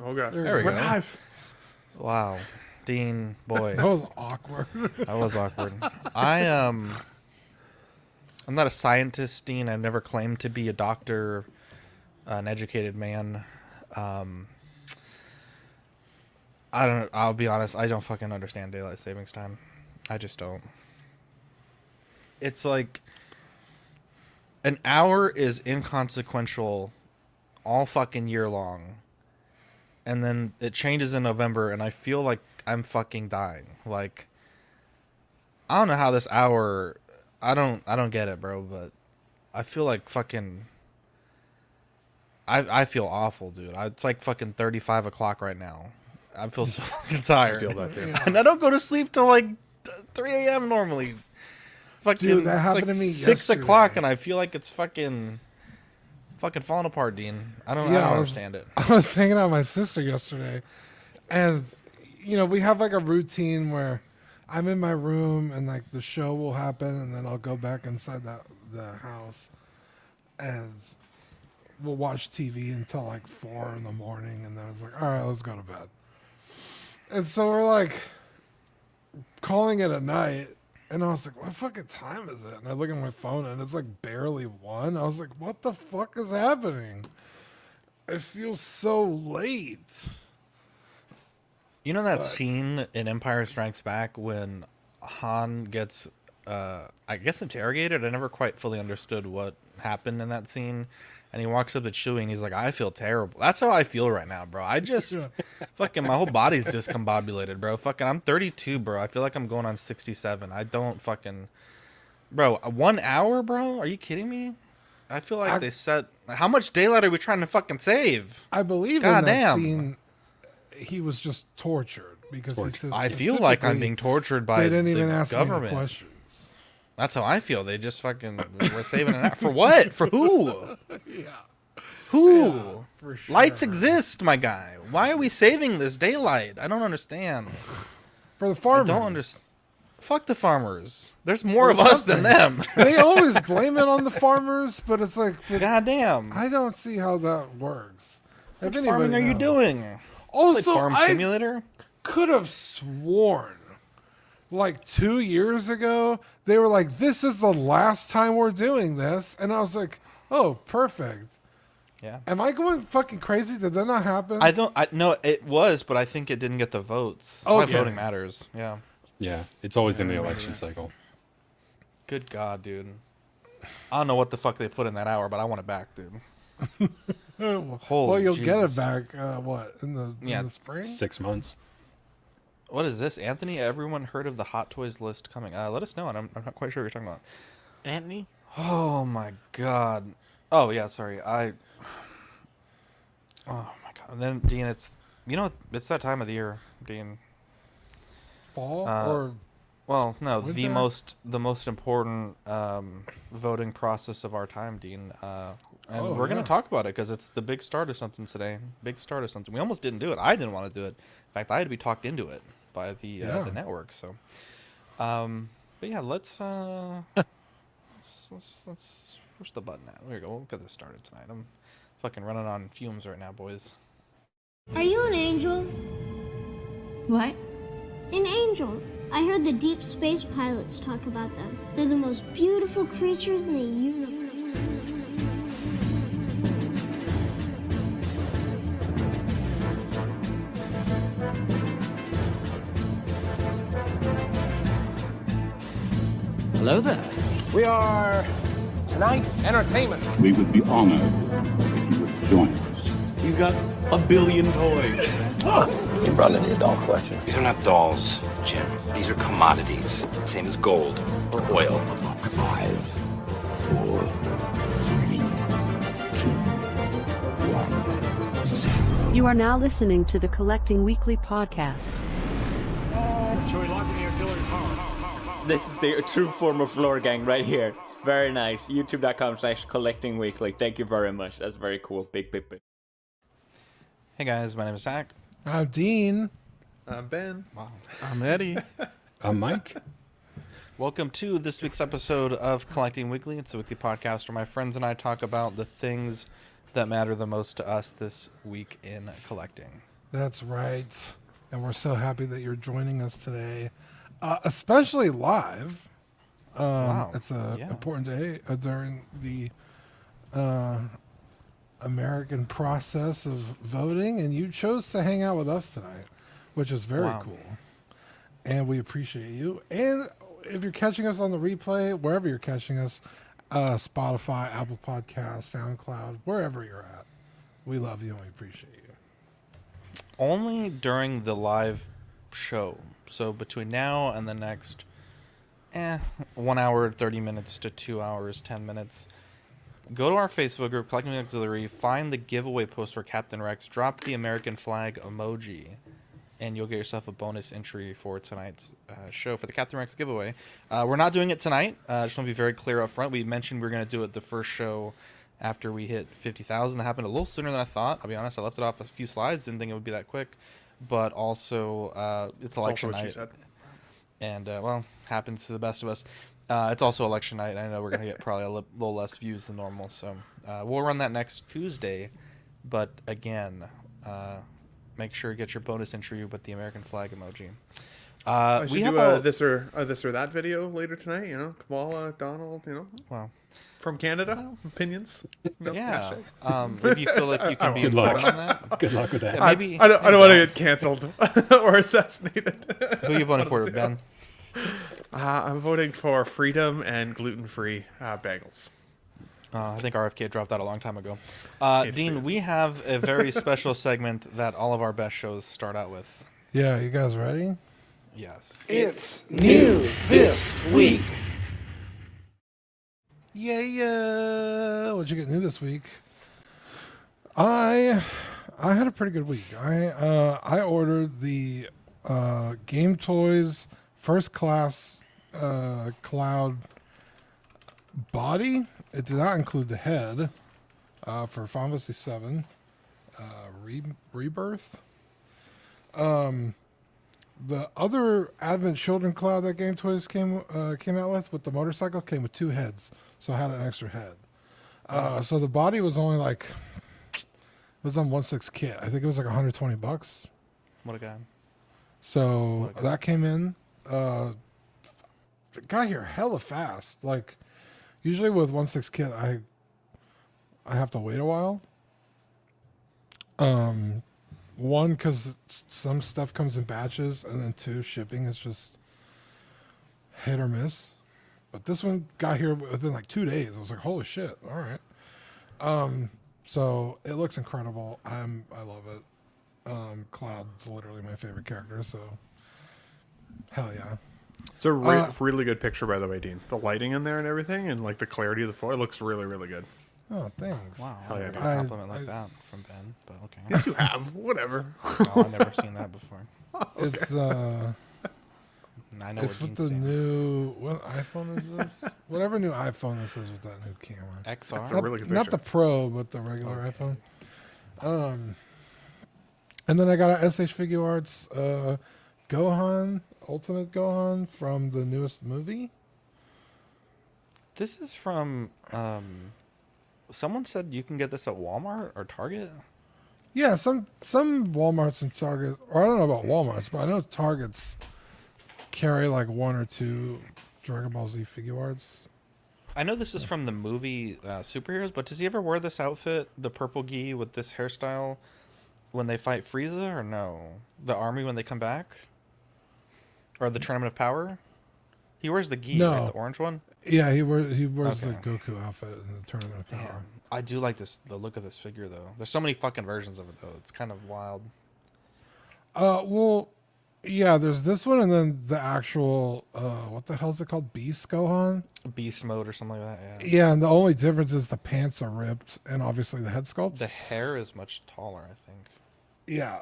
Okay. There we go. Wow. Dean, boy. That was awkward. That was awkward. I'm not a scientist, Dean. I've never claimed to be a doctor, an educated man. I'll be honest, I don't fucking understand daylight savings time. I just don't. It's like an hour is inconsequential all fucking year long. And then it changes in November and I feel like I'm fucking dying. Like, I don't know how this hour, I don't get it, bro, but I feel like fucking, I feel awful, dude. It's like fucking 35 o'clock right now. I feel so fucking tired. I feel that too. Yeah. And I don't go to sleep till like 3 a.m. normally. Fucking, Dude, that happened like to me 6 yesterday. o'clock and I feel like it's fucking falling apart, Dean. I don't understand it. I was hanging out with my sister yesterday, and we have like a routine where I'm in my room and like the show will happen, and then I'll go back inside the house, and we'll watch TV until like 4 in the morning, and then it's like, all right, let's go to bed. And so we're like calling it a night. And I was like, what fucking time is it? And I look at my phone and it's like barely 1. I was like, what the fuck is happening? It feels so late. You know that scene in Empire Strikes Back when Han gets, I guess, interrogated? I never quite fully understood what happened in that scene. And he walks up to Chewie and he's like, I feel terrible. That's how I feel right now, bro. I just, fucking, my whole body's discombobulated, bro. Fucking, I'm 32, bro. I feel like I'm going on 67. I don't fucking, bro, 1 hour, bro? Are you kidding me? I feel like they set, how much daylight are we trying to fucking save? I believe God in that damn. scene, he was just because he says I feel like I'm being tortured by they didn't even the ask government. me the questions. That's how I feel. They just fucking, we're saving an hour. For what? For who? Yeah. Who? Yeah, for sure. Lights exist, my guy. Why are we saving this daylight? I don't understand. For the farmers. I don't understand. Fuck the farmers. There's more of us than them. They always blame it on the farmers, but it's like, Goddamn. I don't see how that works. What farming are you doing? Also, Like Farm Simulator? could have sworn like 2 years ago they were like, this is the last time we're doing this, and I was like, oh, perfect. Yeah. Am I going fucking crazy? Did that not happen? No, it was, but I think it didn't get the votes. Oh, That's why yeah. voting matters. Yeah. Yeah, it's always in the election cycle. Good God, dude. I don't know what the fuck they put in that hour, but I want it back, dude. Holy well, you'll get Jesus. it back, in the spring? 6 months. What is this, Anthony? Everyone heard of the Hot Toys list coming? Let us know, and I'm not quite sure what you're talking about. Anthony? Oh my God. Oh yeah, sorry. Oh my God. And then Dean, it's that time of the year, Dean. Fall or Well, no, winter? the most important voting process of our time, Dean. And we're gonna talk about it because it's the big start of something today. Big start of something. We almost didn't do it. I didn't want to do it. In fact, I had to be talked into it by the network. So, but yeah, let's push the button out. There we go. We'll get this started tonight. I'm fucking running on fumes right now, boys. Are you an angel? What? An angel. I heard the deep space pilots talk about them. They're the most beautiful creatures in the universe. Hello there. We are tonight's entertainment. We would be honored if you would join us. He's got a billion toys. You brought in the doll collection. These are not dolls, Jim. These are commodities. Same as gold or oil. 5, 4, 3, 2, 1, 0. You are now listening to the Collecting Weekly podcast. This is the true form of lore gang right here. Very nice. YouTube.com/collectingweekly. Thank you very much. That's very cool. Big. Hey guys, my name is Zach. I'm Dean. I'm Ben. Wow. I'm Eddie. I'm Mike. Welcome to this week's episode of Collecting Weekly. It's a weekly podcast where my friends and I talk about the things that matter the most to us this week in collecting. That's right. And we're so happy that you're joining us today, especially live. Wow. It's an important day during the American process of voting, and you chose to hang out with us tonight, which is very cool. And we appreciate you. And if you're catching us on the replay, wherever you're catching us, Spotify, Apple Podcasts, SoundCloud, wherever you're at, we love you and we appreciate you. Only during the live show. So between now and the next 1 hour, 30 minutes to 2 hours, 10 minutes, go to our Facebook group, Collecting Auxiliary, find the giveaway post for Captain Rex, drop the American flag emoji, and you'll get yourself a bonus entry for tonight's show for the Captain Rex giveaway. We're not doing it tonight. Just want to be very clear up front. We mentioned we were going to do it the first show after we hit 50,000. That happened a little sooner than I thought. I'll be honest. I left it off a few slides. Didn't think it would be that quick. But also, it's election night. And, well, happens to the best of us. It's also election night. I know we're going to get probably a little less views than normal. So we'll run that next Tuesday. But, again, make sure you get your bonus entry with the American flag emoji. I should do this or that video later tonight. You know, Kamala, Donald. You know, wow, from Canada, opinions. No, yeah. If you feel like you can be informed on that, good luck with that. Yeah, maybe I don't want to get canceled or assassinated. Who are you voting for, Ben? I'm voting for freedom and gluten-free bagels. I think RFK dropped that a long time ago. Dean, we have a very special segment that all of our best shows start out with. Yeah, you guys ready? Yes. It's new this week. Yeah. What'd you get new this week? I had a pretty good week. I ordered the Game Toys First Class Cloud body. It did not include the head for Final Fantasy 7 Rebirth. The other Advent Children Cloud that Game Toys came out with the motorcycle came with 2 heads, so I had an extra head. So the body was only like, it was on 1/6 kit. I think it was like $120. What a guy! So that came in. It got here hella fast. Like usually with 1/6 kit, I have to wait a while. One, because some stuff comes in batches, and then 2, shipping is just hit or miss. But this one got here within like 2 days. I was like, holy shit! All right. So it looks incredible. I love it. Cloud's literally my favorite character. So hell yeah. It's a really good picture, by the way, Dean. The lighting in there and everything, and like the clarity of the photo, it looks really, really good. Oh, thanks. Wow, hell yeah, a compliment like that from Ben, but okay. Yes, you have. Whatever. No, I've never seen that before. Okay. It's I know it's with the new what iPhone is this? Whatever new iPhone this is with that new camera. XR. It's a really good picture. Not the Pro, but the regular iPhone. And then I got a SH Figure Arts Gohan, Ultimate Gohan from the newest movie. This is from someone said you can get this at Walmart or Target. Yeah, some Walmarts and Target, or I don't know about Walmarts, but I know Targets carry like 1 or 2 Dragon Ball Z Figure Arts. I know this is from the movie Superheroes, but does he ever wear this outfit, the purple gi with this hairstyle, when they fight Frieza, or no? The army when they come back? Or the Tournament of Power? He wears the gi, right? The orange one? Yeah, he wears the Goku outfit in the Tournament of Power. Damn. I do like the look of this figure, though. There's so many fucking versions of it, though. It's kind of wild. Well, yeah, there's this one, and then the actual, what the hell is it called? Beast Gohan? Beast mode or something like that, yeah. Yeah, and the only difference is the pants are ripped, and obviously the head sculpt. The hair is much taller, I think. Yeah.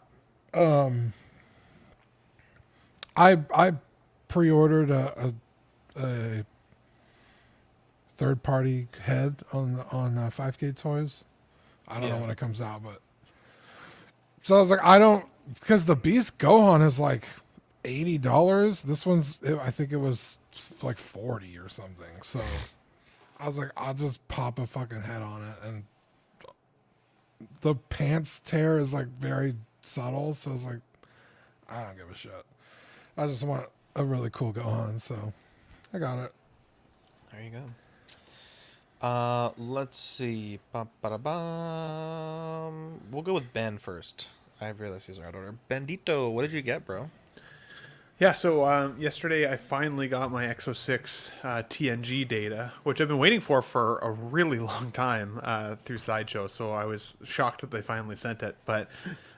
I pre-ordered a third-party head on 5K Toys. I don't know when it comes out, but so I was like, because the Beast Gohan is like $80. This one's, I think it was like 40 or something. So I was like, I'll just pop a fucking head on it, and the pants tear is like very subtle. So I was like, I don't give a shit. I just want a really cool Gohan, so I got it. There you go. Let's see. Ba-ba-da-bum. We'll go with Ben first. I realized these are out of order. Bendito, what did you get, bro? Yeah, so yesterday I finally got my Exo 6 TNG data, which I've been waiting for a really long time through Sideshow, so I was shocked that they finally sent it. But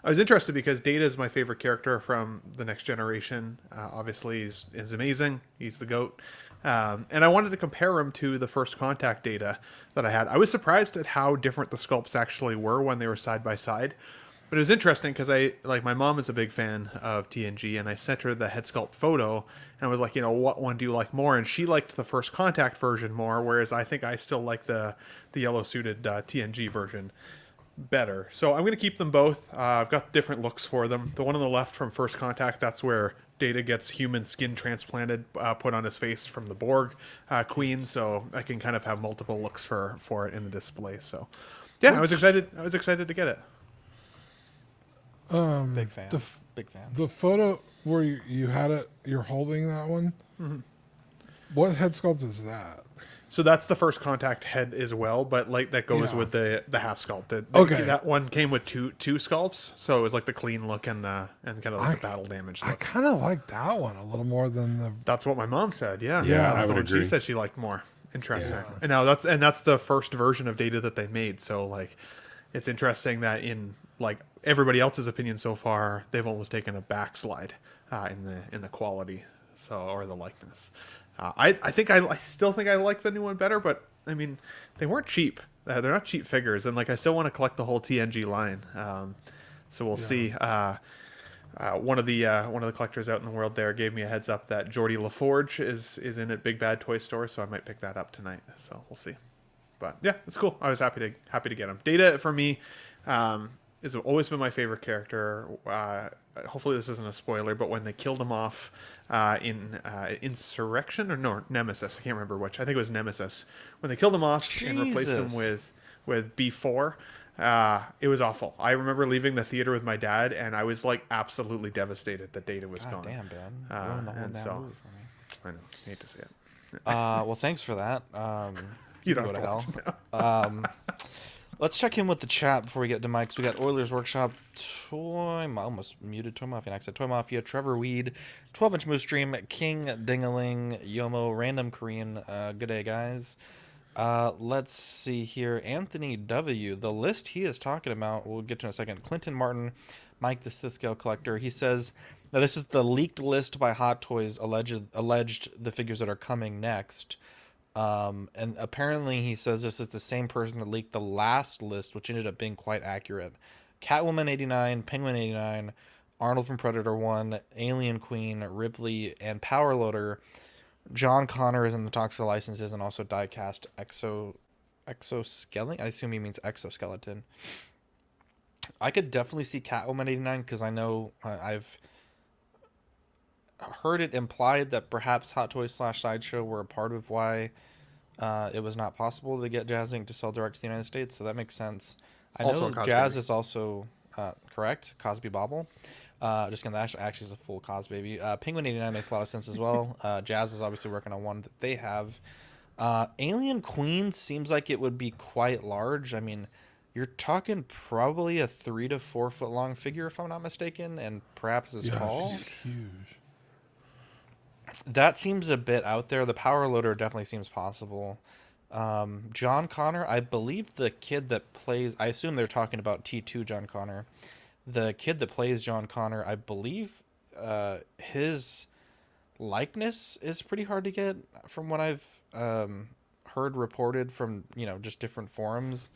I was interested because Data is my favorite character from the Next Generation. Obviously, he's amazing. He's the GOAT. And I wanted to compare him to the First Contact data that I had. I was surprised at how different the sculpts actually were when they were side by side. But it was interesting because my mom is a big fan of TNG, and I sent her the head sculpt photo, and I was like, what one do you like more? And she liked the First Contact version more, whereas I think I still like the yellow suited TNG version better. So I'm going to keep them both. I've got different looks for them. The one on the left from First Contact, that's where Data gets human skin transplanted, put on his face from the Borg Queen. So I can kind of have multiple looks for it in the display. So yeah, I was excited to get it. Big fan. Big fan. The photo where you had it, you're holding that one. Mm-hmm. What head sculpt is that? So that's the First Contact head as well, but like that goes with the half sculpt. Okay. That one came with two sculpts, so it was like the clean look and kind of like the battle damage look. I kind of like that one a little more than the. That's what my mom said. Yeah, Yeah, that's I would what she agree. said she liked more. Interesting. Yeah. And now that's the first version of Data that they made. So like, it's interesting that in like everybody else's opinion so far, they've almost taken a backslide in the quality, or the likeness. I still think I like the new one better, but I mean, they weren't cheap. They're not cheap figures, and like I still want to collect the whole TNG line. So we'll see. One of the collectors out in the world there gave me a heads up that Geordie LaForge is in at Big Bad Toy Store, so I might pick that up tonight. So we'll see. But yeah, it's cool. I was happy to get him. Data for me has always been my favorite character. Hopefully this isn't a spoiler, but when they killed him off in Insurrection or no Nemesis, I can't remember which. I think it was Nemesis. When they killed him off and replaced him with B4, it was awful. I remember leaving the theater with my dad, and I was like absolutely devastated that Data was gone. Damn, Ben. And so I know, I hate to see it. Well, thanks for that. You don't go to have hell. Let's check in with the chat before we get to mics. We got Oilers Workshop, I almost muted Toy Mafia. Next, Toy Mafia, Trevor Weed, 12-inch Moose Stream, King Dingaling, Yomo, Random Korean. Good day, guys. Let's see here. Anthony W. The list he is talking about, we'll get to in a second. Clinton Martin, Mike the Sith Scale Collector. He says, now this is the leaked list by Hot Toys, alleged the figures that are coming next. And apparently he says this is the same person that leaked the last list, which ended up being quite accurate. Catwoman 89, Penguin 89, Arnold from Predator 1, Alien Queen, Ripley, and Power Loader. John Connor is in the talks for licenses, and also diecast exoskeleton. I assume he means exoskeleton. I could definitely see Catwoman 89 because I know I've heard it implied that perhaps Hot Toys / Sideshow were a part of why it was not possible to get Jazz Inc. to sell direct to the United States, so that makes sense. I Also know Cosby. Jazz is also correct. Cosby Bobble. Just gonna actually is a full Cos baby. Penguin 89 makes a lot of sense as well. Jazz is obviously working on one that they have. Alien Queen seems like it would be quite large. I mean, you're talking probably a 3 to 4 foot long figure, if I'm not mistaken, and perhaps as tall. She's huge. That seems a bit out there. The Power Loader definitely seems possible. John Connor, I believe the kid that plays, I assume they're talking about T2 John Connor. The kid that plays John Connor, I believe his likeness is pretty hard to get from what I've heard reported from, just different forums.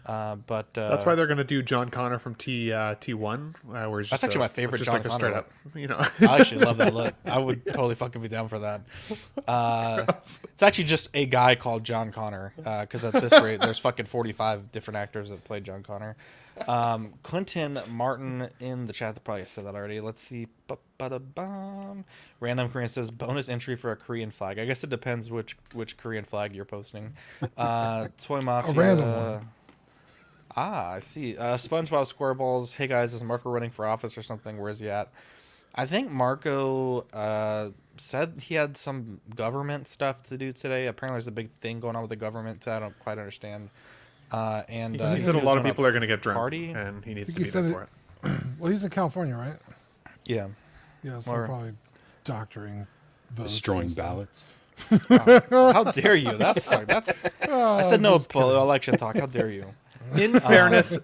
But that's why they're going to do John Connor from T1. Where that's actually my favorite just John like Connor. A straight up, I actually love that look. I would totally fucking be down for that. It's actually just a guy called John Connor. Because at this rate, there's fucking 45 different actors that played John Connor. Clinton Martin in the chat. Probably said that already. Let's see. Random Korean says bonus entry for a Korean flag. I guess it depends which Korean flag you're posting. Toy Mafia. A random one. Ah, I see. SpongeBob SquareBalls. Hey guys, is Marco running for office or something? Where is he at? I think Marco said he had some government stuff to do today. Apparently, there's a big thing going on with the government that I don't quite understand. And he said a lot of people are going to get drunk, party, and he needs to he be there said for it. Well, he's in California, right? Yeah. Yeah, so probably doctoring votes. Destroying ballots. How dare you? That's fine. That's. I said no election talk. How dare you? In fairness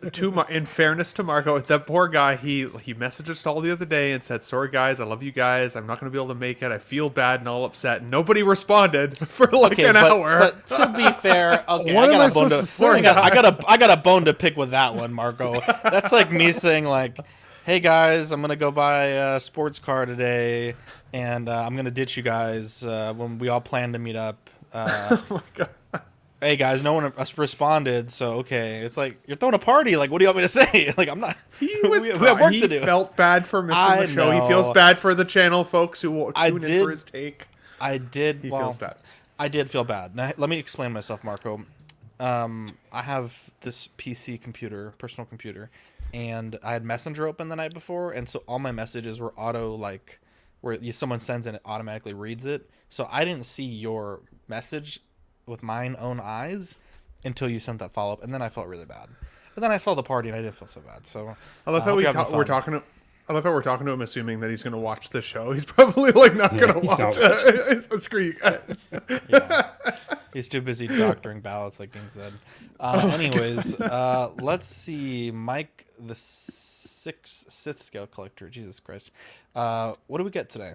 to Marco, that poor guy. He messaged us all the other day and said, "Sorry guys, I love you guys. I'm not going to be able to make it. I feel bad and all upset." Nobody responded for like an hour. But to be fair, okay, What am I supposed to say? I got a bone to pick with that one, Marco. That's like me saying like, "Hey guys, I'm gonna go buy a sports car today, and I'm gonna ditch you guys when we all plan to meet up." Oh my god. Hey guys, no one responded, so okay. It's like you're throwing a party. Like, what do you want me to say? Like, I'm not. We have work to do. He felt bad for missing the show. He feels bad for the channel folks who will tune in for his take. I did. He feels bad. I did feel bad. Now, let me explain myself, Marco. I have this PC computer, personal computer, and I had Messenger open the night before, and so all my messages were auto, like, where someone sends and it automatically reads it. So I didn't see your message with mine own eyes until you sent that follow-up, and then I felt really bad. But then I saw the party, and I did feel so bad. So I love how we're talking to him, assuming that he's going to watch the show. He's probably like not going to watch it. Screw you guys. Yeah, he's too busy doctoring ballots, like Dean said. Anyways, let's see. Mike, the Sith Scale Collector. Jesus Christ. What do we get today?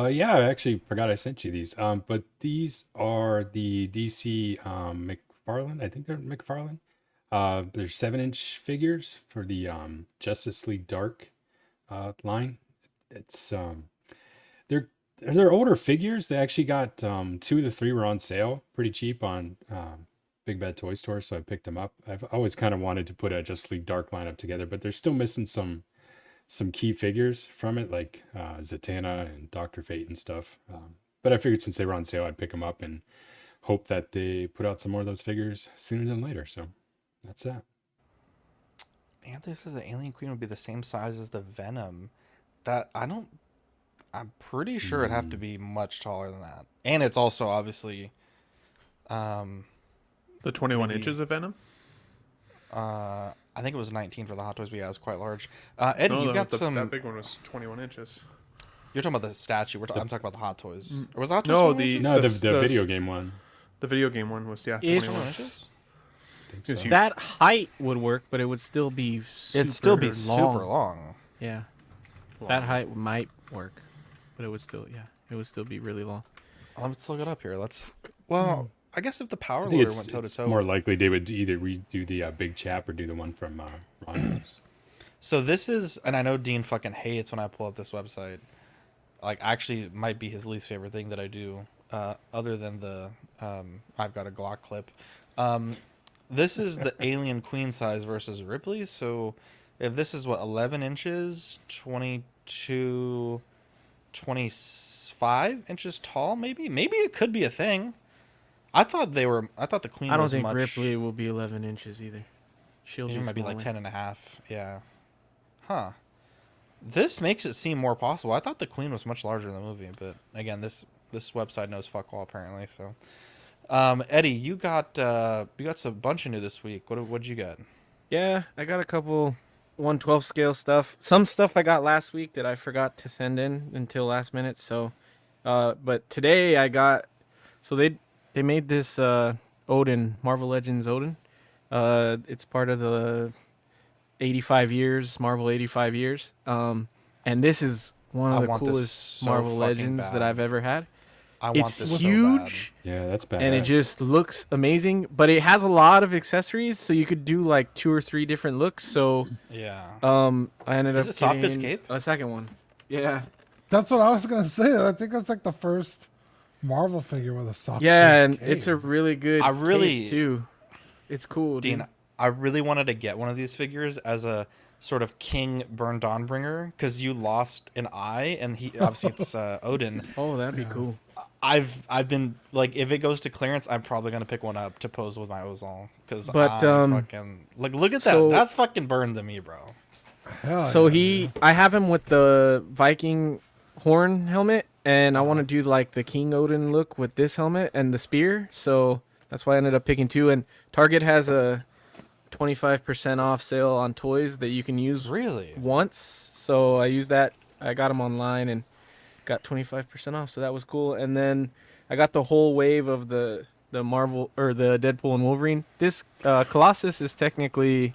Yeah, I actually forgot I sent you these. But these are the DC McFarlane. I think they're McFarlane. They're 7-inch figures for the Justice League Dark line. It's they're older figures. They actually got 2 of the 3 were on sale, pretty cheap on Big Bad Toy Store, so I picked them up. I've always kind of wanted to put a Justice League Dark lineup together, but they're still missing some key figures from it, like Zatanna and Dr. Fate and stuff. But I figured since they were on sale, I'd pick them up and hope that they put out some more of those figures sooner than later. So that's that. Anthony says the Alien Queen would be the same size as the Venom. I'm pretty sure it'd have to be much taller than that. And it's also obviously the 21 inches of Venom. I think it was 19 for the Hot Toys, but yeah, it was quite large. Eddie, you got some. That big one was 21 inches. You're talking about the statue. I'm talking about the Hot Toys. Or was the Hot Toys? No, the video game one. The video game one was 21 inches. That height would work, but it would still be super long. Yeah, that height might work, but it would still be really long. Let's look it up here. I guess if the Power Loader went toe to toe, more likely they would either redo the Big Chap or do the one from Ron. So this is, and I know Dean fucking hates when I pull up this website. Like, actually, it might be his least favorite thing that I do, other than the I've got a Glock clip. This is the Alien Queen size versus Ripley. So if this is 11 inches, 22, 25 inches tall, maybe it could be a thing. I thought the Queen. I don't think Ripley will be 11 inches either. She might be like 10 and a half. Yeah. Huh. This makes it seem more possible. I thought the Queen was much larger in the movie, but again, this website knows fuck all apparently. So, Eddie, you got a bunch of new this week. What'd you get? Yeah, I got a couple 1/12 scale stuff. Some stuff I got last week that I forgot to send in until last minute. So, but today I got. So they made this Odin, Marvel Legends Odin. It's part of the 85 years, Marvel 85 years. And this is one of the coolest Marvel Legends that I've ever had. It's huge. So bad. Yeah, that's bad. And it just looks amazing, but it has a lot of accessories, so you could do like 2 or 3 different looks. So yeah. I ended up getting cape? A second one. Yeah. That's what I was gonna say. I think that's like the first Marvel figure with a soft. Yeah, and it's a really good cape too. It's cool, Dean. dude. I really wanted to get one of these figures as a sort of king Burn Dawnbringer, because you lost an eye, and he obviously it's Odin. Oh, that'd be cool. I've been like, if it goes to clearance, I'm probably gonna pick one up to pose with my Ozol, because fucking like, look at that. So, That's fucking Burn to me, bro. Hell I have him with the Viking horn helmet, and I want to do like the King Odin look with this helmet and the spear. So that's why I ended up picking 2. And Target has a 25% off sale on toys that you can use once. So I used that. I got them online and got 25% off. So that was cool. And then I got the whole wave of the Marvel or the Deadpool and Wolverine. This Colossus is technically,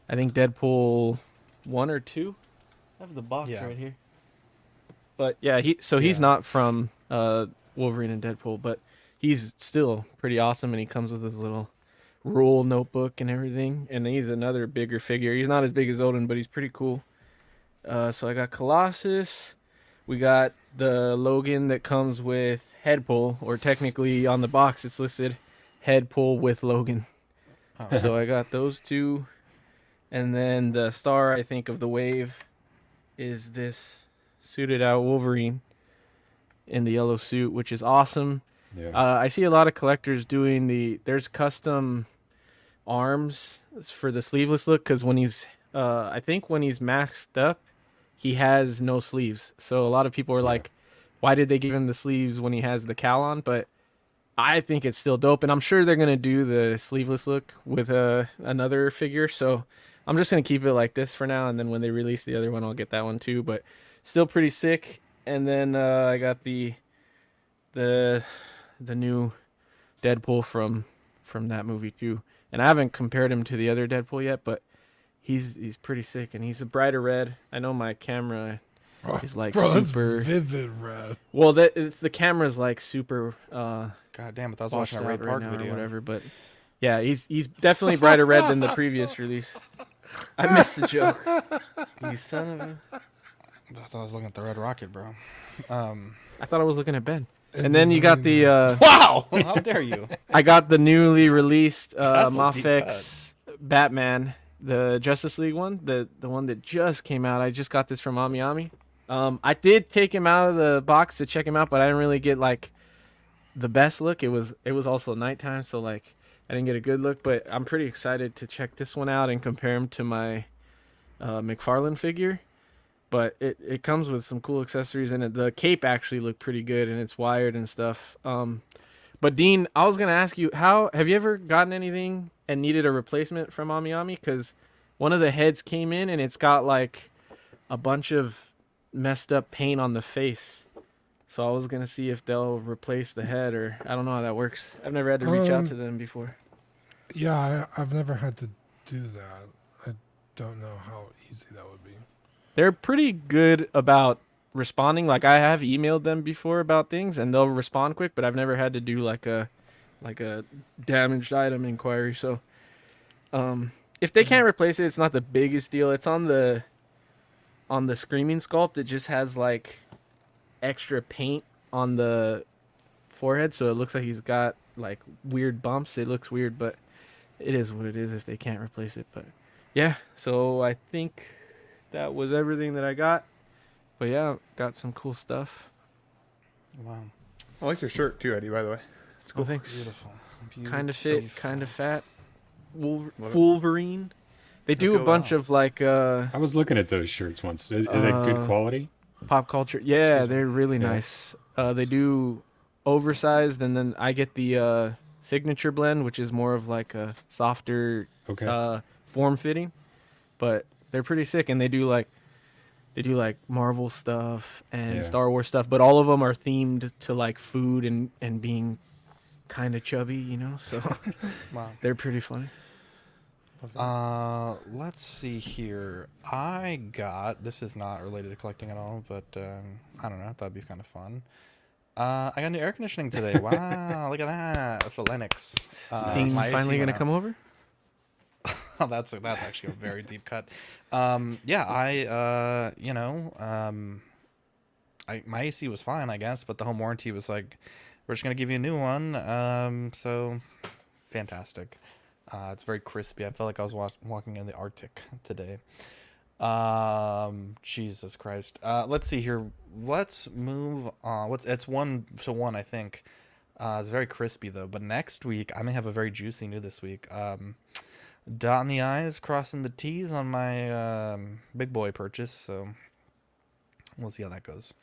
I think, Deadpool 1 or 2. I have the box right here. But yeah, he's not from Wolverine and Deadpool, but he's still pretty awesome, and he comes with his little rule notebook and everything. And he's another bigger figure. He's not as big as Odin, but he's pretty cool. So I got Colossus. We got the Logan that comes with head pull, or technically on the box it's listed head pull with Logan. Oh. So I got those 2. And then the star, I think, of the wave is this suited out Wolverine in the yellow suit, which is awesome. Yeah. I see a lot of collectors doing there's custom arms for the sleeveless look, because when he's, I think when he's masked up, he has no sleeves. So a lot of people are like, why did they give him the sleeves when he has the cowl on? But I think it's still dope, and I'm sure they're going to do the sleeveless look with another figure. So I'm just going to keep it like this for now, and then when they release the other one, I'll get that one too. But still pretty sick. And then I got the new Deadpool from that movie too. And I haven't compared him to the other Deadpool yet, but he's pretty sick, and he's a brighter red. I know my camera is like super vivid red. Well, the camera's like super. God damn it! I was watching a Ray Park video or whatever, but yeah, he's definitely brighter red than the previous release. I missed the joke. You son of a. I thought I was looking at the Red Rocket, bro. I thought I was looking at Ben. And then you got the wow! How dare you? I got the newly released Mafex Batman, the Justice League one, the one that just came out. I just got this from Ami. I did take him out of the box to check him out, but I didn't really get like the best look. It was also nighttime, so like I didn't get a good look. But I'm pretty excited to check this one out and compare him to my McFarlane figure. But it comes with some cool accessories in it. The cape actually looked pretty good, and it's wired and stuff. But Dean, I was gonna ask you, have you ever gotten anything and needed a replacement from Ami? Because one of the heads came in and it's got like a bunch of messed up paint on the face. So I was gonna see if they'll replace the head, or I don't know how that works. I've never had to reach out to them before. Yeah, I've never had to do that. I don't know how easy that would be. They're pretty good about responding. Like I have emailed them before about things, and they'll respond quick. But I've never had to do like a damaged item inquiry. So, if they can't replace it, it's not the biggest deal. It's on the Screaming sculpt. It just has like extra paint on the forehead, so it looks like he's got like weird bumps. It looks weird, but it is what it is if they can't replace it. But yeah, so I think that was everything that I got. But yeah, got some cool stuff. Wow. I like your shirt too, Eddie, by the way. It's cool. Thanks. Beautiful. Kind of fit, kind of fat. Wolverine. They do a bunch of like I was looking at those shirts once. Are they good quality? Pop culture. Yeah, they're really nice. They do oversized, and then I get the signature blend, which is more of like a softer form fitting. But they're pretty sick, and they do like Marvel stuff and Star Wars stuff, but all of them are themed to like food and being kind of chubby, you know. So wow, they're pretty funny. Let's see here. I got, this is not related to collecting at all, but I don't know, I thought it'd be kind of fun. I got new air conditioning today. Wow, look at that. That's a Lennox. Steam finally gonna come over? Oh, that's actually a very deep cut. Yeah, my AC was fine, I guess, but the home warranty was like, we're just gonna give you a new one. So fantastic. It's very crispy. I felt like I was walking in the Arctic today. Jesus Christ. Let's see here. Let's move on. It's 1-1, I think. It's very crispy though. But next week, I may have a very juicy news this week. Dotting the I's, crossing the T's on my big boy purchase. So we'll see how that goes.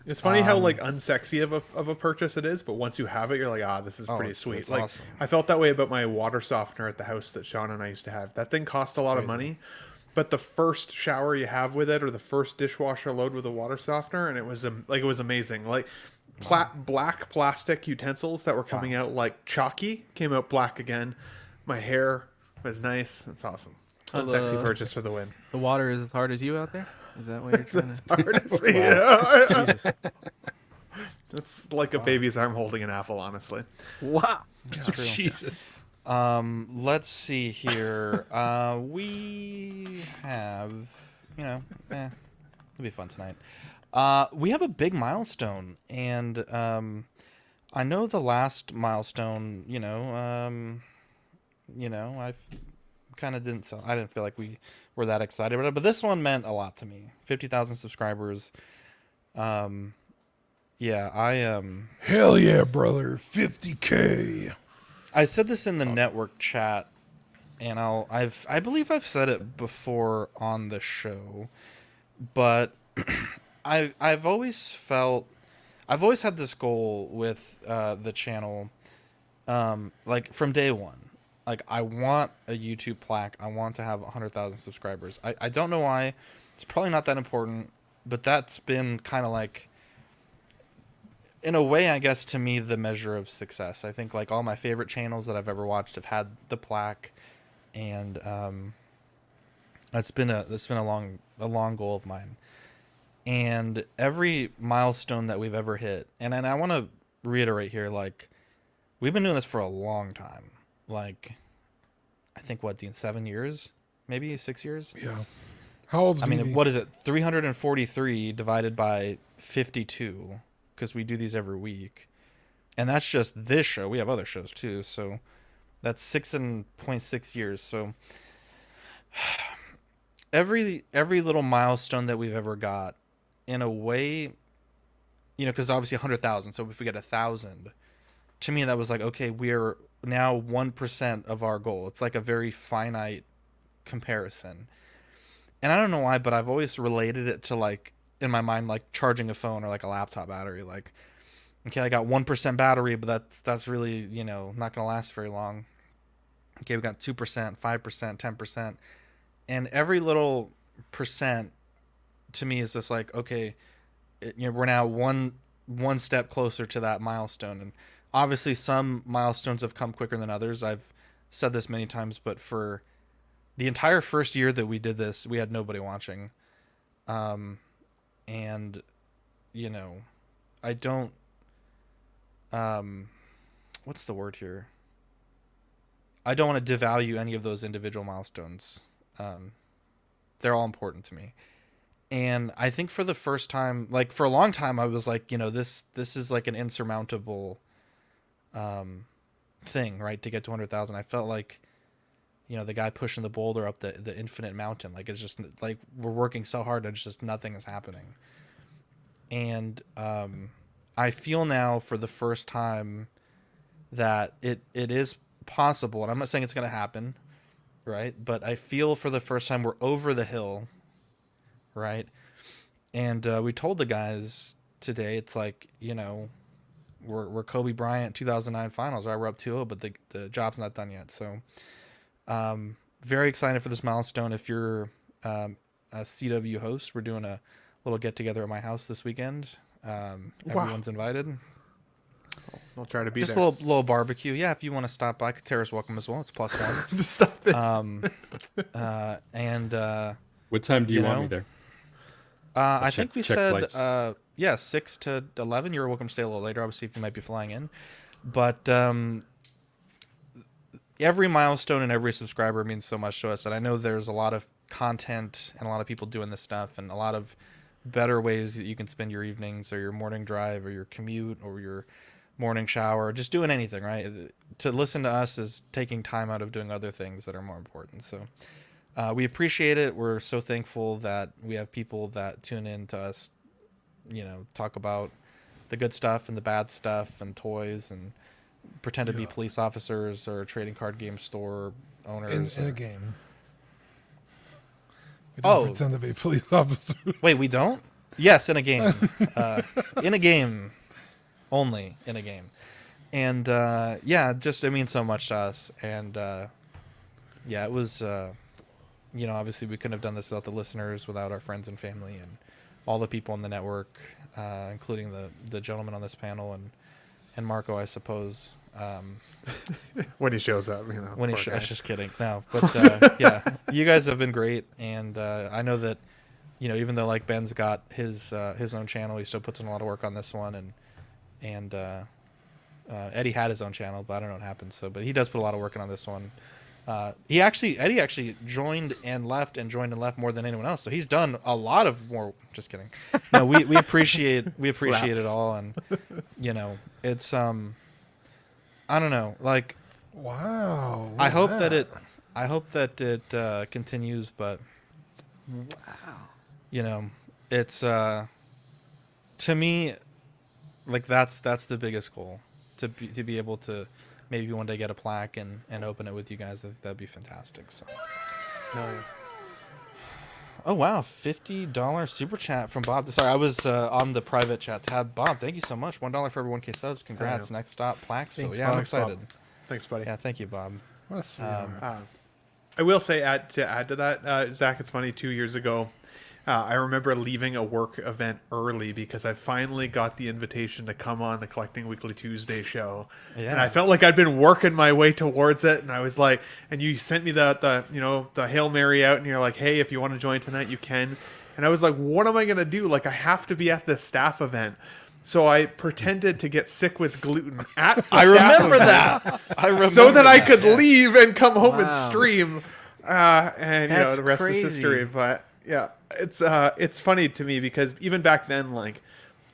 It's funny how like unsexy of a purchase it is, but once you have it, you're like, this is pretty sweet. It's like awesome. I felt that way about my water softener at the house that Sean and I used to have. That thing cost a lot of money, but the first shower you have with it, or the first dishwasher load with a water softener, and it was amazing. Like black plastic utensils that were coming out like chalky came out black again. My hair was nice. It's awesome. So Unsexy purchase for the win. The water is as hard as you out there? Is that what you're trying to... Hard as me. Jesus. That's like a baby's arm holding an apple, honestly. Wow. Jesus. Let's see here. We have, it'll be fun tonight. We have a big milestone, and I know the last milestone, I kind of didn't I didn't feel like we were that excited about it, but this one meant a lot to me. 50,000 subscribers. Yeah, Hell yeah, brother. 50K. I said this in the network chat, and I believe I've said it before on the show, but I've always had this goal with the channel, like from day one. Like, I want a YouTube plaque. I want to have 100,000 subscribers. I don't know why. It's probably not that important, but that's been kind of like, in a way, I guess, to me, the measure of success. I think like all my favorite channels that I've ever watched have had the plaque, and that's been a long goal of mine. And every milestone that we've ever hit, and I want to reiterate here, like, we've been doing this for a long time. Like, I think, Dean, 7 years? Maybe 6 years? Yeah. How old's I mean, Vivi? what is it? 343 divided by 52, because we do these every week. And that's just this show. We have other shows, too. So that's 6.6 years. So every little milestone that we've ever got, in a way, because obviously 100,000. So if we get 1,000, to me, that was like, okay, we're now 1% of our goal. It's like a very finite comparison. And I don't know why, but I've always related it to, like, in my mind, like charging a phone or like a laptop battery. Like, okay, I got 1% battery, but that's really, not going to last very long. Okay, we got 2%, 5%, 10%. And every little percent to me is just like, okay, we're now one step closer to that milestone. And obviously some milestones have come quicker than others. I've said this many times, but for the entire first year that we did this, we had nobody watching. And, I don't, what's the word here? I don't want to devalue any of those individual milestones. They're all important to me. And I think for the first time, like for a long time, I was like, this is like an insurmountable thing, right? To get to 100,000. I felt like, the guy pushing the boulder up the infinite mountain. Like, it's just like we're working so hard and it's just nothing is happening. And I feel now for the first time that it is possible. And I'm not saying it's going to happen, right? But I feel for the first time we're over the hill, right? And we told the guys today, it's like, we're Kobe Bryant 2009 finals, right? We're up 2-0, but the job's not done yet. So very excited for this milestone. If you're a CW host, we're doing a little get together at my house this weekend. Everyone's invited. I'll try to be just there. Just a little barbecue. Yeah, if you want to stop by, Katera's welcome as well. It's plus ones. Just stop it. What time do you want me there? I think we said flights. 6 to 11. You're welcome to stay a little later, obviously, if you might be flying in. But every milestone and every subscriber means so much to us. And I know there's a lot of content and a lot of people doing this stuff and a lot of better ways that you can spend your evenings or your morning drive or your commute or your morning shower, or just doing anything, right? To listen to us is taking time out of doing other things that are more important. So we appreciate it. We're so thankful that we have people that tune in to us, talk about the good stuff and the bad stuff and toys and pretend to be police officers or trading card game store owners. In a game. We don't pretend to be police officers. Wait, we don't? Yes, in a game. In a game. Only in a game. And, it means so much to us. And, it was, obviously we couldn't have done this without the listeners, without our friends and family, and all the people on the network, including the gentleman on this panel and Marco, I suppose. When he shows up, When I was just kidding. No, but you guys have been great, and I know that, even though like Ben's got his own channel, he still puts in a lot of work on this one, and Eddie had his own channel, but I don't know what happened. But he does put a lot of work in on this one. Eddie actually joined and left more than anyone else. So he's done a lot of more. Just kidding. No, we appreciate it all, and it's I don't know, like, wow. I hope that it continues, but it's to me, like that's the biggest goal, to be able to maybe one day get a plaque and open it with you guys. That'd be fantastic. So. Oh wow, $50 super chat from Bob. Sorry, I was on the private chat tab. Bob, thank you so much. $1 for every 1K subs. Congrats. Next stop, Plaxville. Thanks, yeah, Bob. I'm excited. Thanks, buddy. Yeah, thank you, Bob. What a sweetheart. I will say, to add to that, Zach, it's funny. 2 years ago, I remember leaving a work event early because I finally got the invitation to come on the Collecting Weekly Tuesday show. Yeah. And I felt like I'd been working my way towards it. And I was like, and you sent me the Hail Mary out, and you're like, hey, if you want to join tonight, you can. And I was like, what am I going to do? Like, I have to be at this staff event. So I pretended to get sick with gluten at the I remember that. So that I could leave and come home and stream. And That's the rest crazy. is history. But yeah, it's funny to me because even back then, like,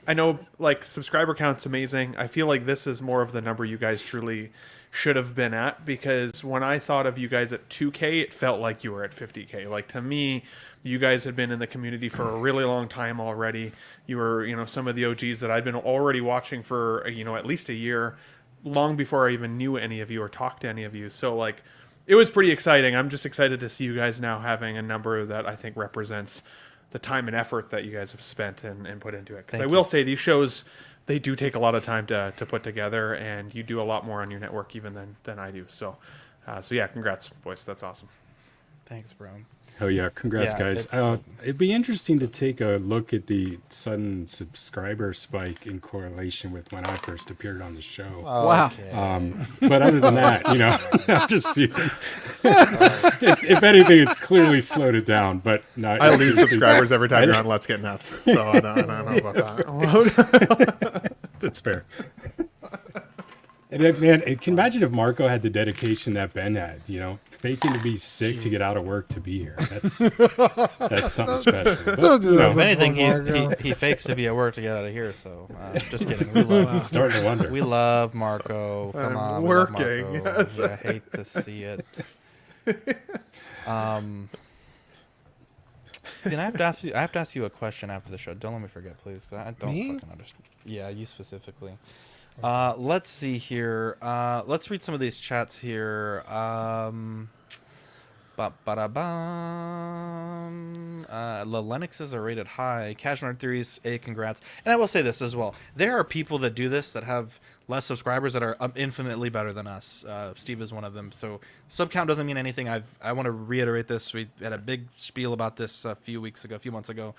I know like subscriber count's amazing. I feel like this is more of the number you guys truly should have been at, because when I thought of you guys at 2K, it felt like you were at 50K. Like, to me, you guys had been in the community for a really long time already. You were, some of the OGs that I'd been already watching for, at least a year, long before I even knew any of you or talked to any of you. So, like, it was pretty exciting. I'm just excited to see you guys now having a number that I think represents the time and effort that you guys have spent and put into it. Because I will say, these shows, they do take a lot of time to put together, and you do a lot more on your network even than I do. So yeah, congrats, boys. That's awesome. Thanks, bro. Oh yeah, congrats, guys. It'd be interesting to take a look at the sudden subscriber spike in correlation with when I first appeared on the show. Oh, wow. Okay. But other than that, I'm just teasing. If anything, it's clearly slowed it down. But no, I lose subscribers every time you're on Let's Get Nuts, so I don't know about that. That's fair. And then, man, can you imagine if Marco had the dedication that Ben had, faking to be sick to get out of work to be here. That's something special. Don't do that. If anything, he fakes to be at work to get out of here. So just kidding. Starting to wonder. We love Marco. Come on, working. We love Marco. Yeah, I hate to see it. Then I have to ask you a question after the show. Don't let me forget, please, because I don't fucking understand. Yeah, you specifically. Let's see here. Let's read some of these chats here. The Lennoxes are rated high. Casual Nerd Theories, congrats. And I will say this as well. There are people that do this that have less subscribers that are infinitely better than us. Steve is one of them. So sub count doesn't mean anything. I want to reiterate this. We had a big spiel about this a few months ago.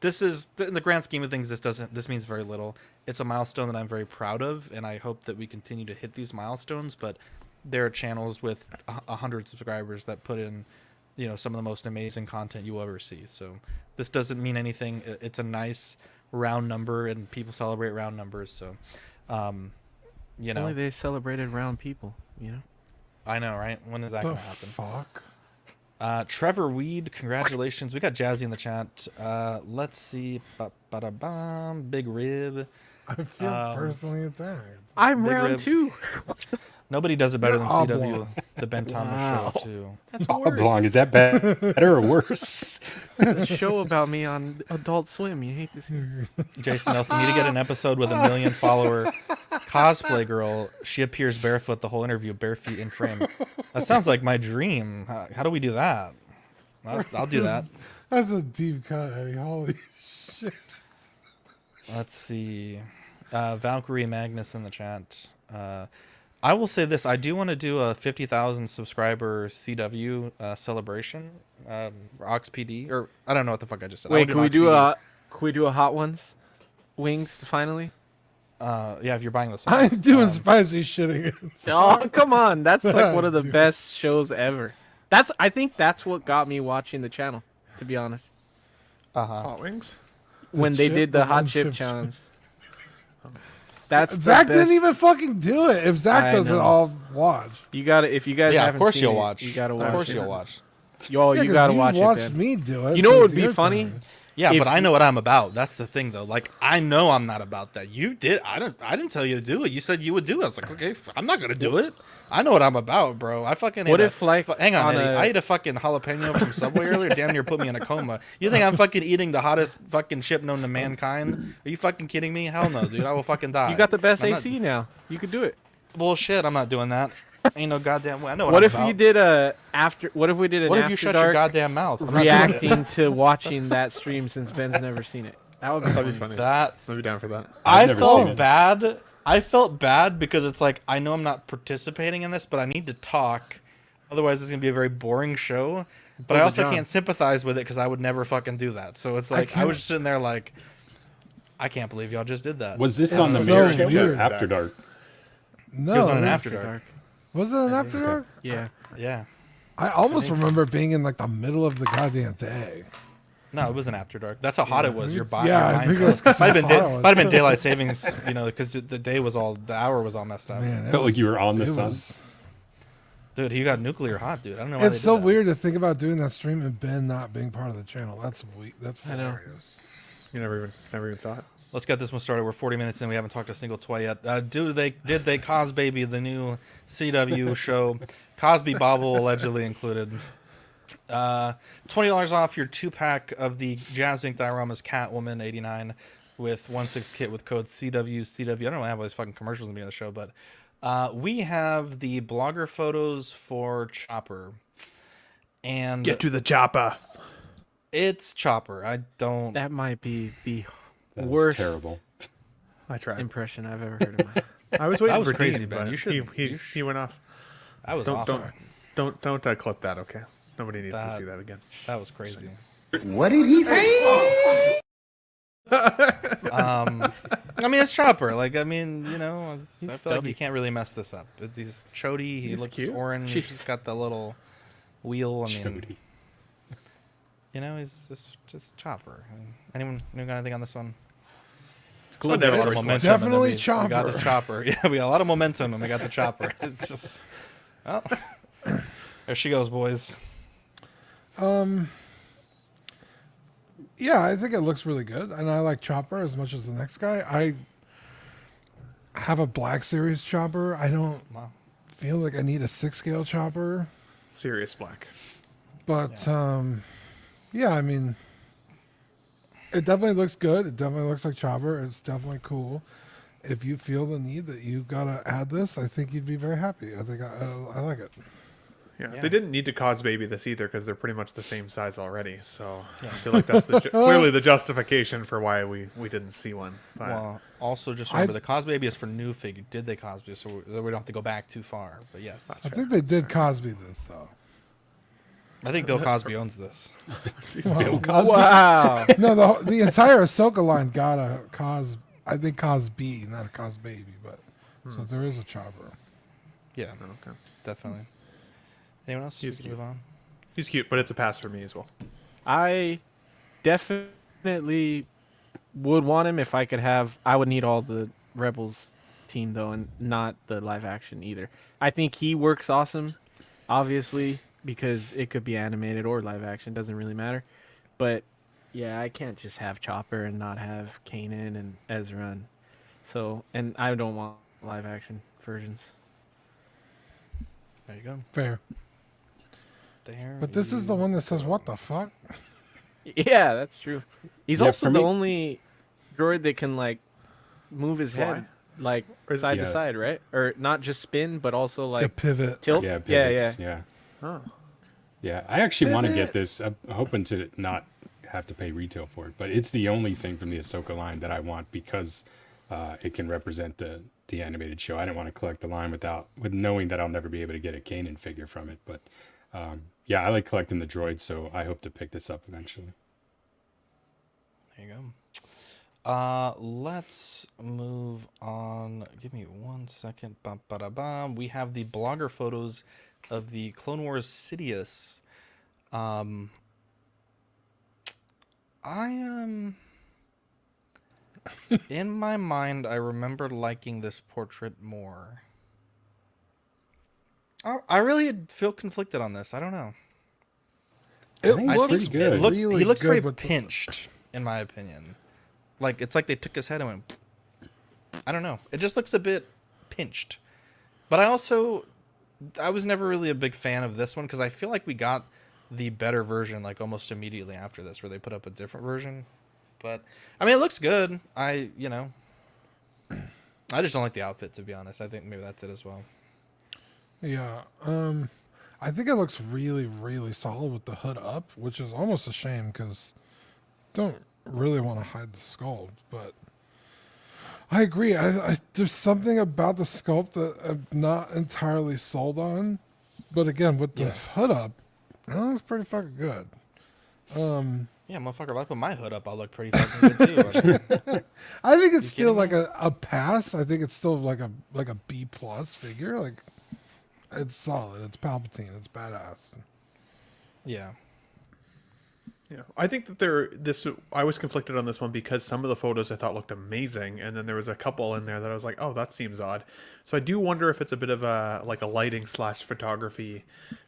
This is, in the grand scheme of things, this means very little. It's a milestone that I'm very proud of, and I hope that we continue to hit these milestones. But there are channels with 100 subscribers that put in, some of the most amazing content you will ever see. So this doesn't mean anything. It's a nice round number, and people celebrate round numbers. So, Only they celebrated round people, I know, right? When is that going to happen? Fuck. Trevor Weed, congratulations. We got Jazzy in the chat. Let's see. Big Rib. I feel personally attacked. I'm Big round Rib. 2. Nobody does it better than CW. Oblong. The Ben Thomas show too. That's worse. Oblong, is that better or worse? The show about me on Adult Swim. You hate to see. Jason Nelson, you need to get an episode with a 1 million follower cosplay girl. She appears barefoot the whole interview, bare feet in frame. That sounds like my dream. How do we do that? I'll do that. That's a deep cut, Eddie. Holy shit. Let's see. Valkyrie Magnus in the chat. I will say this. I do want to do a 50,000 subscriber CW celebration. OxPD. Or I don't know what the fuck I just said. Wait, can we do a Hot Ones wings finally? Yeah, if you're buying the I'm doing spicy shit again. Oh, come on. That's like one of the best shows ever. I think that's what got me watching the channel, to be honest. Hot wings? When they did the hot chip challenge. That's Zach didn't even fucking do it. If Zach does it, I'll watch. You gotta, if you guys haven't of course seen you'll it, watch. You gotta watch. Of course it. you'll watch. Yo, you gotta watch it. Watched then. me do it. You know so what would it's be your funny? turn. Yeah, If- but I know what I'm about. That's the thing, though. Like, I know I'm not about that. You did. I didn't tell you to do it. You said you would do it. I was like, okay, I'm not gonna do it. I know what I'm about, bro. I fucking. What if, like, hang on, on Eddie. a- I ate a fucking jalapeno from Subway earlier. Damn near put me in a coma. You think I'm fucking eating the hottest fucking chip known to mankind? Are you fucking kidding me? Hell no, dude. I will fucking die. You got the best I'm not- AC now. You could do it. Bullshit. I'm not doing that. Ain't no goddamn way. I know what What I'm if about. you did a after? What if we did an What if after you shut dark your goddamn mouth? I'm not doing it. reacting to watching that stream since Ben's never seen it? That would be That'd be funny. funny. That I'd be down for that. I never seen felt it. bad. I felt bad because it's like I know I'm not participating in this, but I need to talk. Otherwise, it's gonna be a very boring show. But I also John. can't sympathize with it because I would never fucking do that. So it's like I was just sitting there like, I can't believe y'all just did that. Was this It's on the so main show or weird, After Zach. Dark? No, It was on an it After Dark. Was it an After Dark? Yeah. Yeah. I almost remember being in like the middle of the goddamn day. No, it was an After Dark. That's how hot it was. Your body. Yeah, I your mind think that's 'cause might have how hot it been was. might have been daylight savings. You know, because the day was all the hour was all messed up. Man, it Felt was- like you were on the it sun. was- Dude, he got nuclear hot, dude. I don't know why It's they so did that. weird to think about doing that stream and Ben not being part of the channel. That's weird. That's I know. hilarious. You never even saw it. Let's get this one started. We're 40 minutes in. We haven't talked a single toy yet. Did they Cos Baby, the new CW show? Cosby Bobble allegedly included. $20 off your 2-pack of the Jazz Inc. dioramas Catwoman 89 with 1/6 kit with code CW. I don't know why I have all these fucking commercials in the beginning of the show, but we have the blogger photos for Chopper. And Get to the chopper. it's Chopper. I don't. That might be the That was worst terrible. I tried. impression I've ever heard in my life. I was waiting That was for crazy, Dean, Ben. but You should- he went off. That was Don't awesome. don't clip that. Okay. Nobody needs to see that again. That was crazy. What did he say? I mean, it's Chopper. Like, I mean, you know, I feel like stubby. you can't really mess this up. He's chody. He He's looks cute. orange. He's got the little wheel. I mean, Chody. you know, he's just Chopper. I mean, anyone got anything on this one? It's We got a lot of momentum. and then definitely we got Chopper. the Chopper. Yeah, we got a lot of momentum, and we got the Chopper. It's just, oh, there she goes, boys. Yeah, I think it looks really good, and I like Chopper as much as the next guy. I have a Black Series Chopper. I don't feel like I need a 6-scale Chopper, Serious black. but yeah, I mean, it definitely looks good. It definitely looks like Chopper. It's definitely cool. If you feel the need that you gotta add this, I think you'd be very happy. I think I like it. Yeah. Yeah. They didn't need to cause baby this either because they're pretty much the same size already. So I feel like that's clearly the justification for why we didn't see one. But Well, also just remember the Cos Baby is for new figure. Did they Cosby? So we don't have to go back too far. But yes, I think they did Cosby this though. I think Bill Cosby owns this. Bill Cosby. Wow. No, the entire Ahsoka line got a I think Cosby, not a Cos Baby, but so there is a Chopper. Yeah, okay. definitely. Anyone else? He's We can move on. He's cute, but it's a pass for me as well. I definitely would want him if I could have. I would need all the Rebels team though, and not the live action either. I think he works awesome, obviously, because it could be animated or live action. Doesn't really matter. But yeah, I can't just have Chopper and not have Kanan and Ezra. And I don't want live action versions. There you go. Fair. There. But this is the one that says, "What the fuck?" Yeah, that's true. He's Yeah, also for the me- only droid that can like move his head like side to Yeah. side, right? Or not just spin, but also like pivot. tilt. Yeah, yeah. pivots, yeah. Oh. Yeah, I actually want to get this. I'm hoping to not have to pay retail for it, but it's the only thing from the Ahsoka line that I want because it can represent the animated show. I didn't want to collect the line with knowing that I'll never be able to get a Kanan figure from it. But yeah, I like collecting the droids, so I hope to pick this up eventually. There you go. Let's move on. Give me 1 second. Bum, ba-da-bum. We have the blogger photos of the Clone Wars Sidious. In my mind, I remember liking this portrait more. I really feel conflicted on this. I don't know. It think it's looks pretty good. It looks really he looks good very with the- pinched, in my opinion. Like it's like they took his head and went. I don't know. It just looks a bit pinched. But I was never really a big fan of this one because I feel like we got the better version like almost immediately after this, where they put up a different version. But I mean, it looks good. I just don't like the outfit, to be honest. I think maybe that's it as well. Yeah. I think it looks really, really solid with the hood up, which is almost a shame because don't really want to hide the sculpt, but I agree. There's something about the sculpt that I'm not entirely sold on, but again, with the hood up, it looks pretty fucking good. Yeah, motherfucker, if I put my hood up, I'll look pretty fucking good too. I think it's still like a pass. I think it's still like a B plus figure. Like it's solid. It's Palpatine. It's badass. Yeah. Yeah, I think that I was conflicted on this one because some of the photos I thought looked amazing, and then there was a couple in there that I was like, oh, that seems odd. So I do wonder if it's a bit of a lighting / photography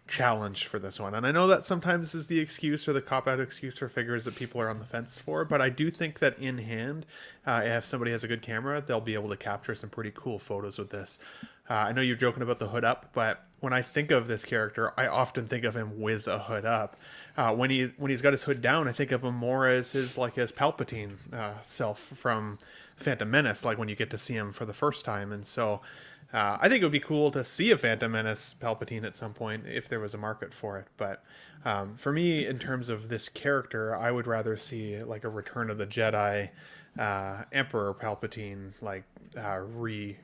challenge for this one. And I know that sometimes is the excuse or the cop-out excuse for figures that people are on the fence for, but I do think that in hand, if somebody has a good camera, they'll be able to capture some pretty cool photos with this. I know you're joking about the hood up, but when I think of this character, I often think of him with a hood up. When he's got his hood down, I think of him more as his Palpatine self from Phantom Menace, like when you get to see him for the first time. And so I think it would be cool to see a Phantom Menace Palpatine at some point if there was a market for it. But for me, in terms of this character, I would rather see like a Return of the Jedi Emperor Palpatine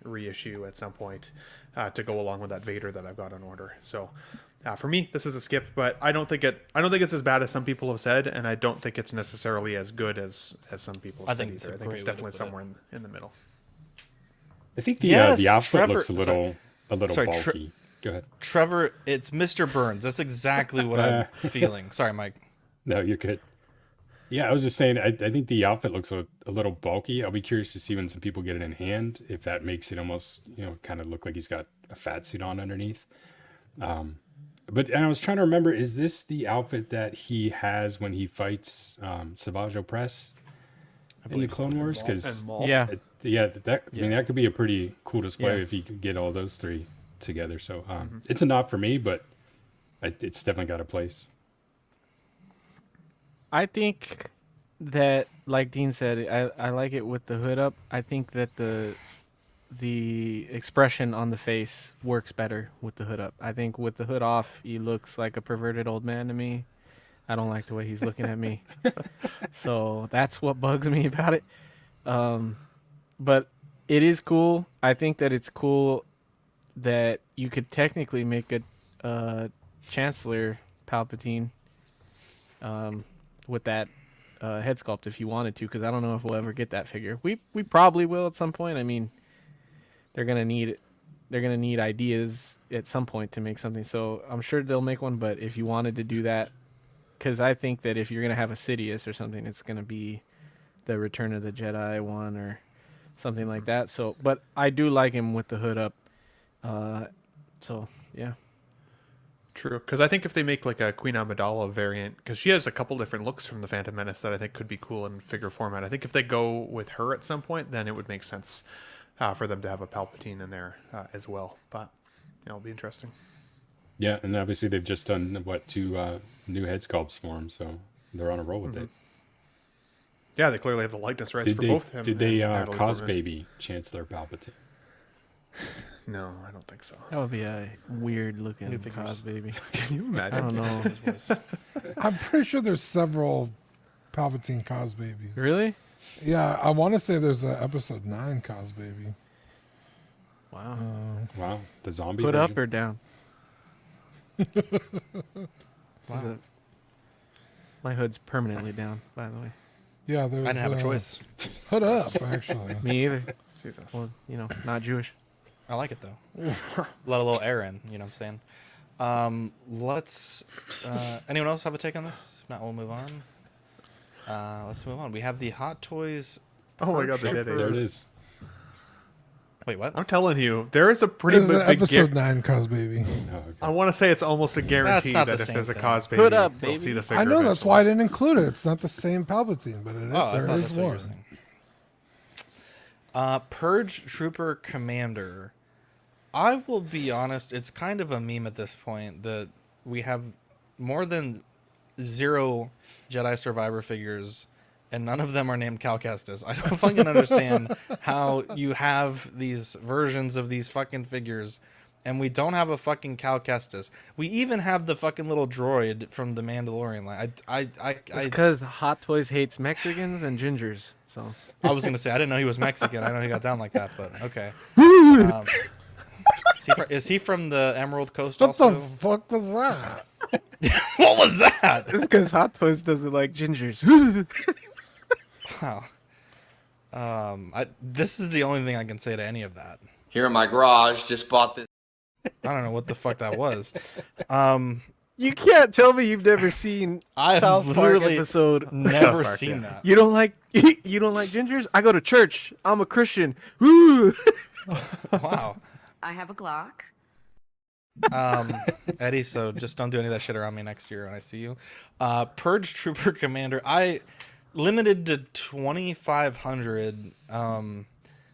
reissue at some point to go along with that Vader that I've got on order. So for me, this is a skip, but I don't think it's as bad as some people have said, and I don't think it's necessarily as good as some people have said either. I think it's definitely somewhere in the middle. I think the outfit looks a little bulky. Go ahead, Trevor. It's Mr. Burns. That's exactly what I'm feeling. Sorry, Mike. No, you're good. Yeah, I was just saying, I think the outfit looks a little bulky. I'll be curious to see when some people get it in hand, if that makes it almost, kind of look like he's got a fat suit on underneath. But I was trying to remember, is this the outfit that he has when he fights Savage Opress in the Clone Wars? Because that could be a pretty cool display if he could get all those three together. So it's a nod for me, but it's definitely got a place. I think that, like Dean said, I like it with the hood up. I think that the expression on the face works better with the hood up. I think with the hood off, he looks like a perverted old man to me. I don't like the way he's looking at me. So that's what bugs me about it. But it is cool. I think that it's cool that you could technically make a Chancellor Palpatine with that head sculpt if you wanted to, because I don't know if we'll ever get that figure. We probably will at some point. I mean, they're gonna need ideas at some point to make something. So I'm sure they'll make one. But if you wanted to do that, because I think that if you're gonna have a Sidious or something, it's gonna be the Return of the Jedi one or something like that. So, but I do like him with the hood up. So yeah. True, because I think if they make like a Queen Amidala variant, because she has a couple different looks from the Phantom Menace that I think could be cool in figure format. I think if they go with her at some point, then it would make sense for them to have a Palpatine in there as well. But it'll be interesting. Yeah, and obviously they've just done two new head sculpts for him, so they're on a roll with it. Yeah, they clearly have the likeness rights Did for they both him. did they and Natalie cause Portman. baby Chancellor Palpatine? No, I don't think so. That would be a weird looking New figures. cause baby. Can you imagine? I don't know. His voice. I'm pretty sure there's several Palpatine cause babies. Really? Yeah, I want to say there's a episode 9 cause baby. Wow. Wow, the zombie. Put version? up or down? Wow. My hood's permanently down, by the way. Yeah, there's. I didn't have a choice. Hood up, actually. Me either. Jesus. Well, not Jewish. I like it though. Let a little air in. You know what I'm saying? Let's. Anyone else have a take on this? If not, we'll move on. Let's move on. We have the Hot Toys. Oh my God, Purge they did Trooper. There it is. Wait, what? I'm telling you, there is a pretty There's an big episode 9 cause baby. Oh, okay. I want to say it's almost a guarantee not that the if same there's a thing. cause baby, Put up, we'll baby. see the figure. I know, that's eventually. why I didn't include it. It's not the same Palpatine, but I there thought is that's what you were one. saying. Purge Trooper Commander. I will be honest, it's kind of a meme at this point that we have more than 0 Jedi Survivor figures, and none of them are named Cal Kestis. I don't fucking understand how you have these versions of these fucking figures, and we don't have a fucking Cal Kestis. We even have the fucking little droid from the Mandalorian line. It's because Hot Toys hates Mexicans and gingers. So I was gonna say I didn't know he was Mexican. I know he got down like that, but okay. Is he from the Emerald Coast What also? the fuck was that? What was that? it's because Hot Toys doesn't like gingers. Wow. This is the only thing I can say to any of that. Here in my garage, just bought this. I don't know what the fuck that was. You can't tell me you've never seen I've South Park literally episode. never South Park, seen yeah. that. You don't like gingers? I go to church. I'm a Christian. Woo! Wow. I have a Glock. Eddie, so just don't do any of that shit around me next year when I see you. Purge Trooper Commander. I limited to 2,500.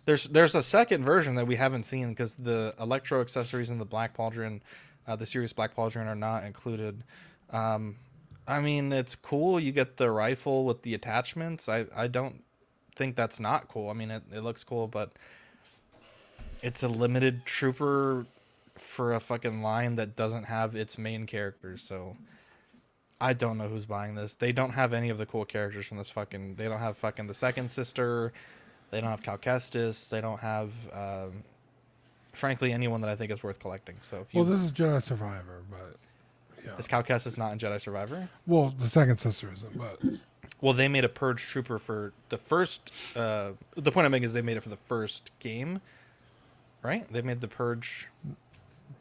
There's a second version that we haven't seen because the electro accessories in the Black Pauldron, the Sirius Black Pauldron, are not included. I mean, it's cool. You get the rifle with the attachments. I don't think that's not cool. I mean, it looks cool, but it's a limited trooper for a fucking line that doesn't have its main characters. So I don't know who's buying this. They don't have any of the cool characters from this fucking. They don't have fucking the second sister. They don't have Cal Kestis. They don't have, frankly, anyone that I think is worth collecting. So if you, Well, this is Jedi Survivor, but yeah. is Cal Kestis not in Jedi Survivor? Well, the second sister isn't, but Well, they made a Purge Trooper for the first. The point I'm making is they made it for the first game, right? They made the Purge.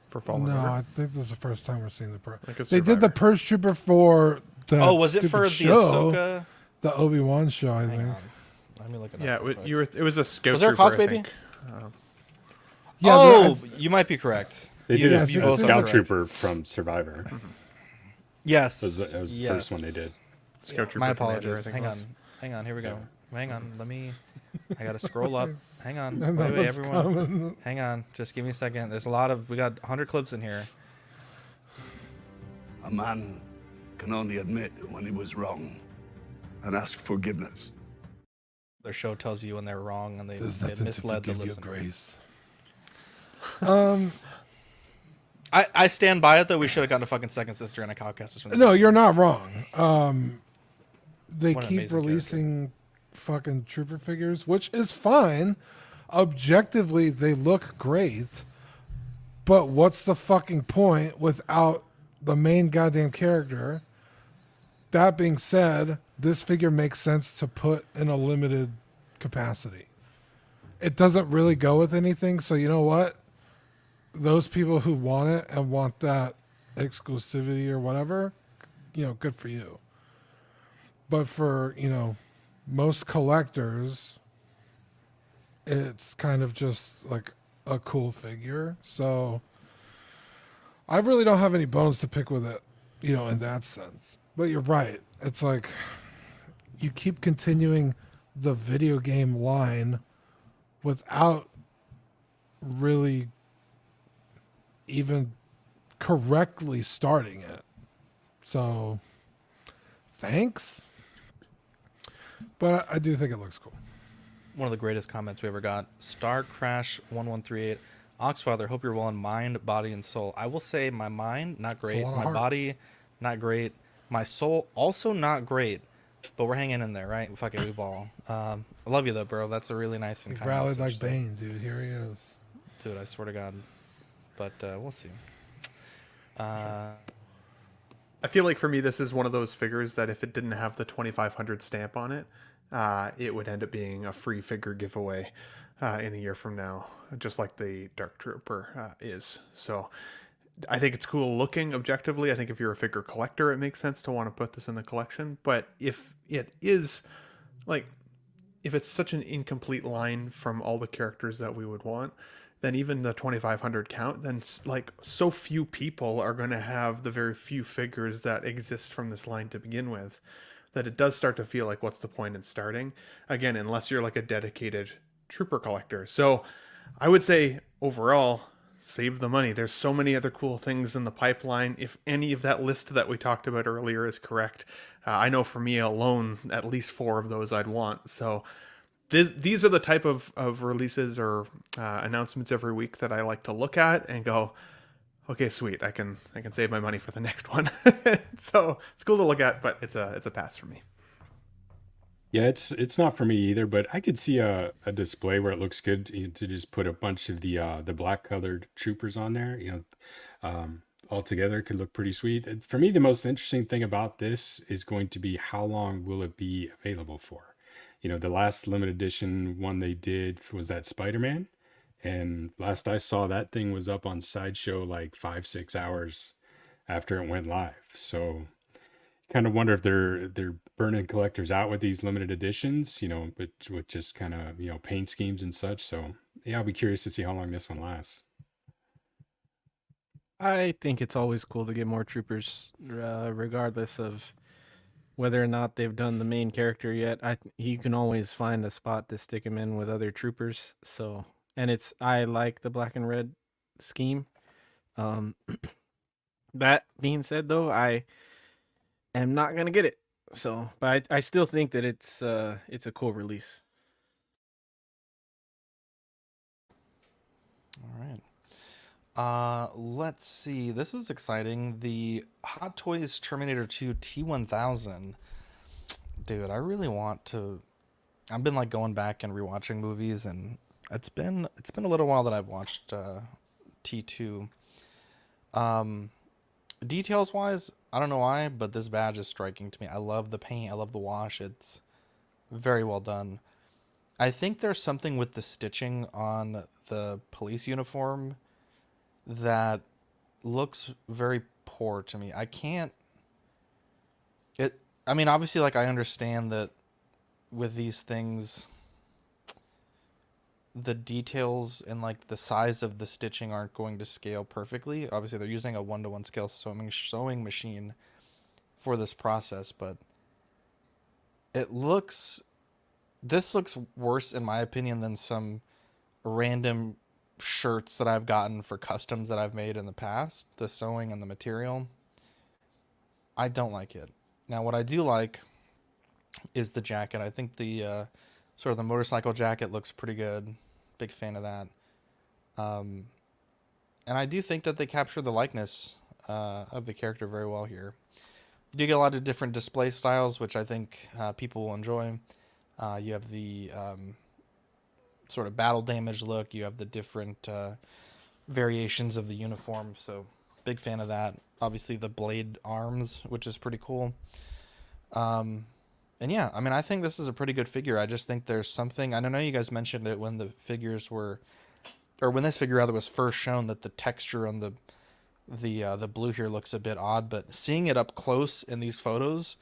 For Fallen no, Order. I think this is the first time we're seeing the Purge. Like a They did the Survivor. Purge Trooper for the Oh, was it stupid for the show, Ahsoka? the Obi-Wan show, I Hang think. on. Let me look it up. Yeah, real quick. it was a scout. Was there a trooper, cause I baby? think. Yeah, Oh, you might be correct. They You- did Yeah, a, see, a this is scout correct. trooper from Survivor. Yes. That was the first one they did. Scout Trooper My Commander, I apologies. think Hang it on. was. Hang on. Here we go. Hang on. I gotta scroll up. Hang on. I know Wait, what's everyone. coming. Hang on. Just give me a second. There's we got 100 clips in here. A man can only admit when he was wrong and ask forgiveness. Their show tells you when they're wrong and they There's nothing to misled the forgive your listener. grace. I stand by it though. We should have gotten a fucking second sister and a Cal Kestis from the No, you're not wrong. They What an keep amazing releasing fucking trooper figures, which is fine. Objectively, they look great. But what's the fucking point without the main goddamn character? That being said, this figure makes sense to put in a limited capacity. It doesn't really go with anything, so you know what? Those people who want it and want that exclusivity or whatever, good for you. But for, most collectors, it's kind of just like a cool figure. So I really don't have any bones to pick with it, in that sense. But you're right. It's like you keep continuing the video game line without really even correctly starting it. So, thanks. But I do think it looks cool. One of the greatest comments we ever got. Star Crash 1138. Oxfather, hope you're well in mind, body, and soul. I will say my mind, not great. My body, not great. My soul, also not great. But we're hanging in there, right? Fuck it, we ball. I love you, though, bro. That's a really nice and He kind rallied message, like Bane, dude. Here he is. Dude, I swear to God. But we'll see. I feel like for me, this is one of those figures that if it didn't have the 2500 stamp on it, it would end up being a free figure giveaway in a year from now, just like the Dark Trooper is. So I think it's cool looking objectively. I think if you're a figure collector, it makes sense to want to put this in the collection. But if it is like, if it's such an incomplete line from all the characters that we would want, then even the 2500 count, then like so few people are going to have the very few figures that exist from this line to begin with, that it does start to feel like, what's the point in starting? Again, unless you're like a dedicated trooper collector. So I would say overall, save the money. There's so many other cool things in the pipeline. If any of that list that we talked about earlier is correct, I know for me alone, at least 4 of those I'd want. So these are the type of releases or announcements every week that I like to look at and go, okay, sweet, I can save my money for the next one. So it's cool to look at, but it's a pass for me. Yeah, it's not for me either, but I could see a display where it looks good to just put a bunch of the black colored troopers on there. All together could look pretty sweet. For me, the most interesting thing about this is going to be how long will it be available for. The last limited edition one they did was that Spider-Man, and last I saw, that thing was up on Sideshow like 5-6 hours after it went live. So kind of wonder if they're burning collectors out with these limited editions, with just kind of, paint schemes and such. So yeah, I'll be curious to see how long this one lasts. I think it's always cool to get more troopers, regardless of whether or not they've done the main character yet. You can always find a spot to stick them in with other troopers. So, and I like the black and red scheme. That being said, though, I am not gonna get it. So, but I still think that it's a cool release. All right. Let's see. This is exciting. The Hot Toys Terminator 2 T-1000. Dude, I really want to. I've been like going back and rewatching movies, and it's been a little while that I've watched T2. Details wise, I don't know why, but this badge is striking to me. I love the paint. I love the wash. It's very well done. I think there's something with the stitching on the police uniform that looks very poor to me. I mean, obviously, like, I understand that with these things, the details and like the size of the stitching aren't going to scale perfectly. Obviously, they're using a 1-to-1 scale sewing machine for this process, but this looks worse in my opinion than some random shirts that I've gotten for customs that I've made in the past. The sewing and the material, I don't like it. Now, what I do like is the jacket. I think the sort of the motorcycle jacket looks pretty good. Big fan of that. And I do think that they capture the likeness of the character very well here. You do get a lot of different display styles, which I think people will enjoy. You have the sort of battle damage look. You have the different variations of the uniform. So big fan of that. Obviously the blade arms, which is pretty cool. And yeah, I mean, I think this is a pretty good figure. I just think there's something, I don't know, you guys mentioned it when the figures were, or when this figure rather was first shown, that the texture on the blue here looks a bit odd, but seeing it up close in these photos,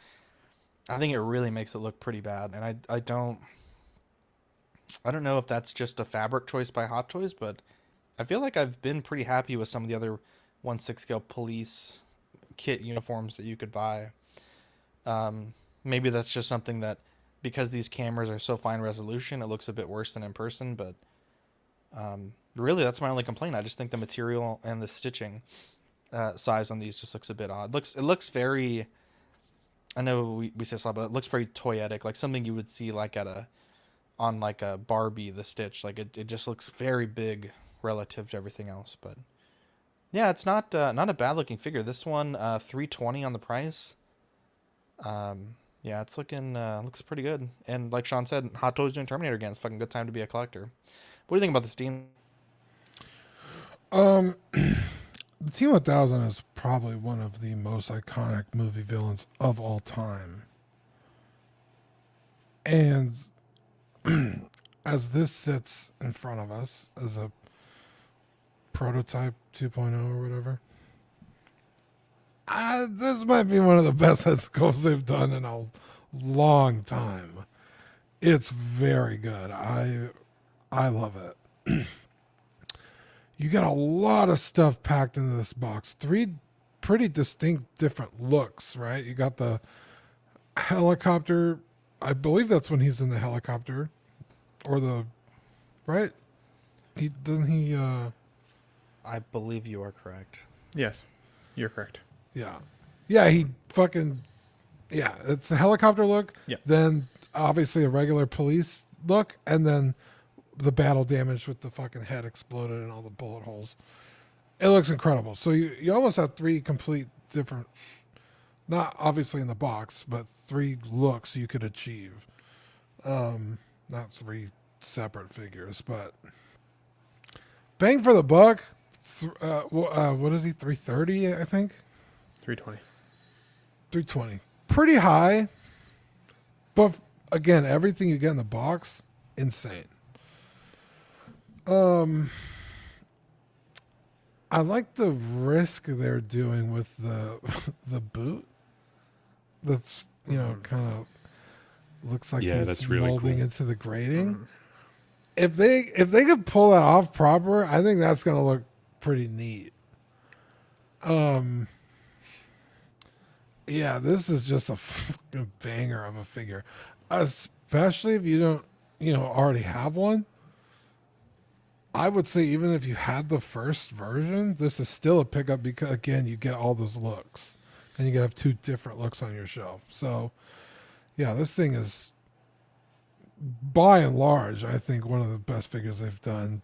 I think it really makes it look pretty bad. And I don't know if that's just a fabric choice by Hot Toys, but I feel like I've been pretty happy with some of the other 1/6 scale police kit uniforms that you could buy. Maybe that's just something that, because these cameras are so fine resolution, it looks a bit worse than in person, but really that's my only complaint. I just think the material and the stitching size on these just looks a bit odd. It looks very. I know we say this a lot, but it looks very toyetic, like something you would see like on like a Barbie the Stitch. Like it just looks very big relative to everything else. But yeah, it's not a bad looking figure. This one $320 on the price. Yeah, it's looks pretty good. And like Sean said, Hot Toys doing Terminator again. It's a fucking good time to be a collector. What do you think about this team? The T-1000 is probably one of the most iconic movie villains of all time. And as this sits in front of us as a prototype 2.0 or whatever, this might be one of the best head sculpts they've done in a long time. It's very good. I love it. You got a lot of stuff packed into this box. 3 pretty distinct different looks, right? You got the helicopter. I believe that's when he's in the helicopter. Or right? I believe you are correct. Yes, you're correct. Yeah. Yeah, it's the helicopter look. Yeah. Then obviously a regular police look, and then the battle damage with the fucking head exploded and all the bullet holes. It looks incredible. So you almost have 3 complete different, not obviously in the box, but 3 looks you could achieve. Not 3 separate figures, but bang for the buck. What is he? 330, I think. 320. 320. Pretty high, but again, everything you get in the box, insane. I like the risk they're doing with the boot. That's kind of looks like he's that's really molding cool. into the grating. If they could pull that off proper, I think that's gonna look pretty neat. Yeah, this is just a fucking banger of a figure, especially if you don't already have one. I would say even if you had the first version, this is still a pickup because, again, you get all those looks. And you can have 2 different looks on your shelf. So, yeah, this thing is, by and large, I think one of the best figures they've done,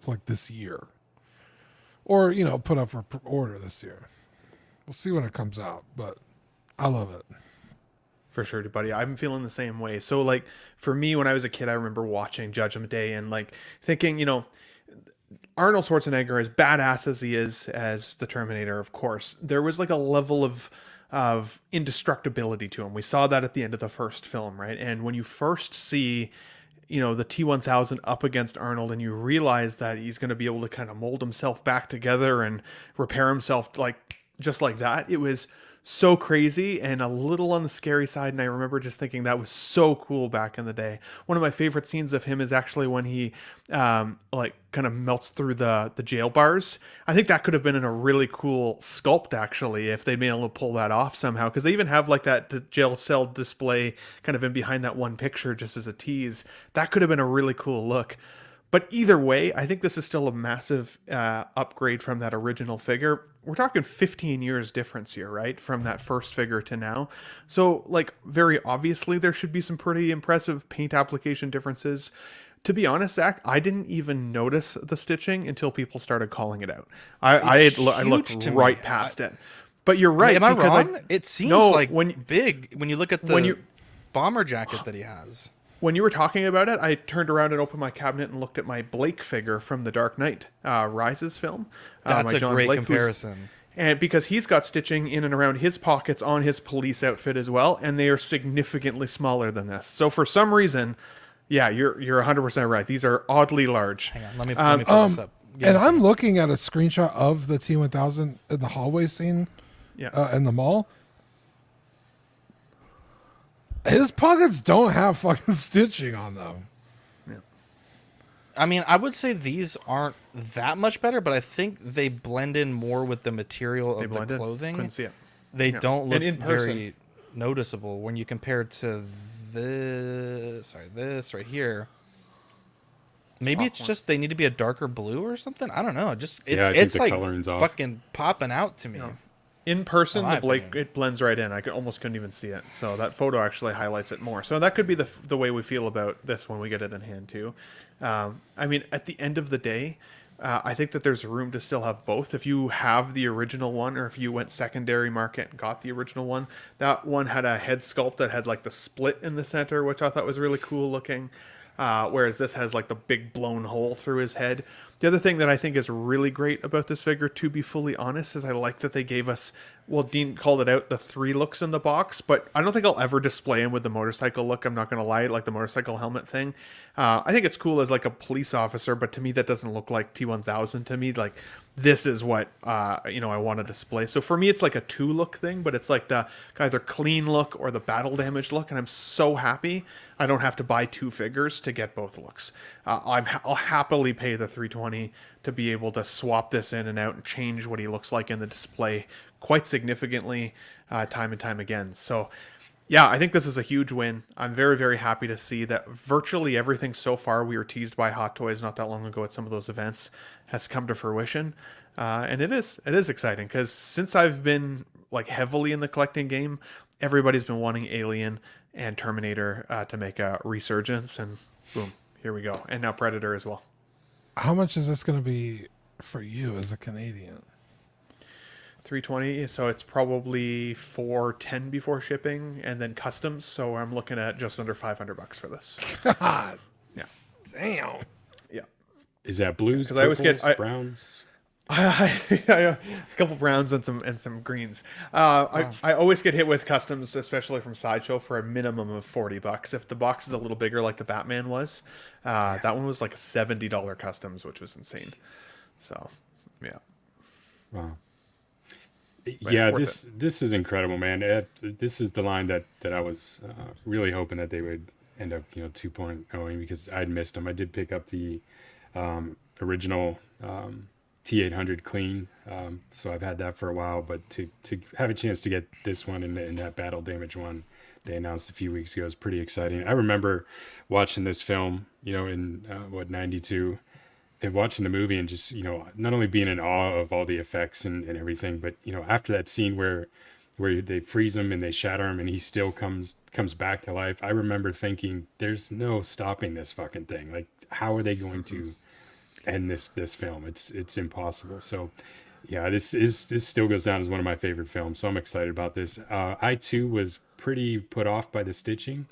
like, this year. Or, put up for order this year. We'll see when it comes out, but I love it. For sure, buddy. I'm feeling the same way. So, like, for me, when I was a kid, I remember watching Judgment Day and, like, thinking, Arnold Schwarzenegger, as badass as he is as the Terminator, of course, there was, like, a level of indestructibility to him. We saw that at the end of the first film, right? And when you first see, the T-1000 up against Arnold and you realize that he's going to be able to kind of mold himself back together and repair himself, like, just like that, it was so crazy and a little on the scary side. And I remember just thinking that was so cool back in the day. One of my favorite scenes of him is actually when he kind of melts through the jail bars. I think that could have been in a really cool sculpt actually, if they'd been able to pull that off somehow. Cause they even have like the jail cell display kind of in behind that one picture, just as a tease. That could have been a really cool look. But either way, I think this is still a massive upgrade from that original figure. We're talking 15 years difference here, right? From that first figure to now. So, like, very obviously, there should be some pretty impressive paint application differences. To be honest, Zach, I didn't even notice the stitching until people started calling it out. I looked right past it. But you're right. Am I wrong? It seems big when you look at the bomber jacket that he has. When you were talking about it, I turned around and opened my cabinet and looked at my Blake figure from the Dark Knight Rises film. That's a great Blake, comparison. And because he's got stitching in and around his pockets on his police outfit as well, and they are significantly smaller than this. So for some reason, yeah, you're 100% right. These are oddly large. Hang on, let me pull this up. And I'm looking at a screenshot of the T-1000 in the hallway scene in the mall. His pockets don't have fucking stitching on them. Yeah. I mean, I would say these aren't that much better, but I think they blend in more with the material of the clothing. Couldn't see it. They don't look very noticeable when you compare it to this right here. Maybe it's Popcorn. just they need to be a darker blue or something. I don't know. Just Yeah, I think it's the like coloring's off. fucking popping out to me. In person, my the opinion. it blends right in. I almost couldn't even see it. So that photo actually highlights it more. So that could be the way we feel about this when we get it in hand too. I mean, at the end of the day, I think that there's room to still have both. If you have the original one, or if you went secondary market and got the original one, that one had a head sculpt that had like the split in the center, which I thought was really cool looking. Whereas this has like the big blown hole through his head. The other thing that I think is really great about this figure, to be fully honest, is I like that they gave us, well, Dean called it out, the 3 looks in the box, but I don't think I'll ever display him with the motorcycle look. I'm not going to lie, like the motorcycle helmet thing. I think it's cool as like a police officer, but to me that doesn't look like T-1000 to me. Like this is what, I want to display. So for me, it's like a 2 look thing, but it's like the either clean look or the battle damage look. And I'm so happy I don't have to buy 2 figures to get both looks. I'll happily pay the $320 to be able to swap this in and out and change what he looks like in the display quite significantly time and time again. So yeah, I think this is a huge win. I'm very, very happy to see that virtually everything so far we were teased by Hot Toys not that long ago at some of those events has come to fruition. And it is exciting because since I've been like heavily in the collecting game, everybody's been wanting Alien and Terminator to make a resurgence, and boom, here we go. And now Predator as well. How much is this going to be for you as a Canadian? $320, so it's probably $410 before shipping, and then customs. So I'm looking at just under $500 for this. God, yeah, damn. Yeah, Is that blues? because I always get browns. a couple browns and some greens. I always get hit with customs, especially from Sideshow, for a minimum of $40. If the box is a little bigger, like the Batman was, that one was like a $70 customs, which was insane. So, yeah. Wow. But Yeah, worth this is incredible, man. This is the line that I was really hoping that they would end up 2.0ing, because I'd missed them. I did pick up the original T-800 clean, so I've had that for a while. But to have a chance to get this one in that battle damage one they announced a few weeks ago is pretty exciting. I remember watching this film, in 92. And watching the movie and just, not only being in awe of all the effects and everything, but, after that scene where they freeze him and they shatter him and he still comes back to life, I remember thinking, there's no stopping this fucking thing. Like, how are they going to end this film? It's impossible. So, yeah, this still goes down as one of my favorite films. So I'm excited about this. I, too, was pretty put off by the stitching.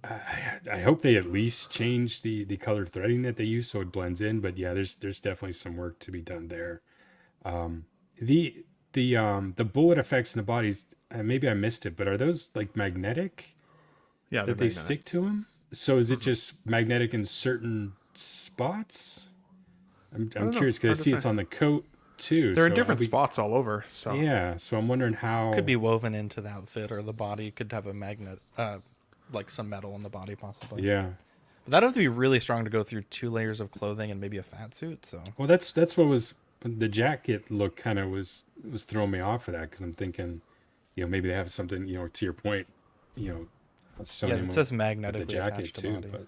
I hope they at least change the color threading that they use so it blends in. But yeah, there's definitely some work to be done there. The bullet effects in the bodies, maybe I missed it, but are those like magnetic? Yeah, that they stick to them. So is it just magnetic in certain spots? I'm curious because I see it's on the coat too. They're in different spots all over. So yeah, so I'm wondering how could be woven into the outfit, or the body could have a magnet. Like some metal in the body, possibly. Yeah, but that'd have to be really strong to go through 2 layers of clothing and maybe a fat suit. So well, that's what was the jacket look kind of was throwing me off for that, because I'm thinking, maybe they have something, to your point, it says magnetically the jacket attached to too, body. but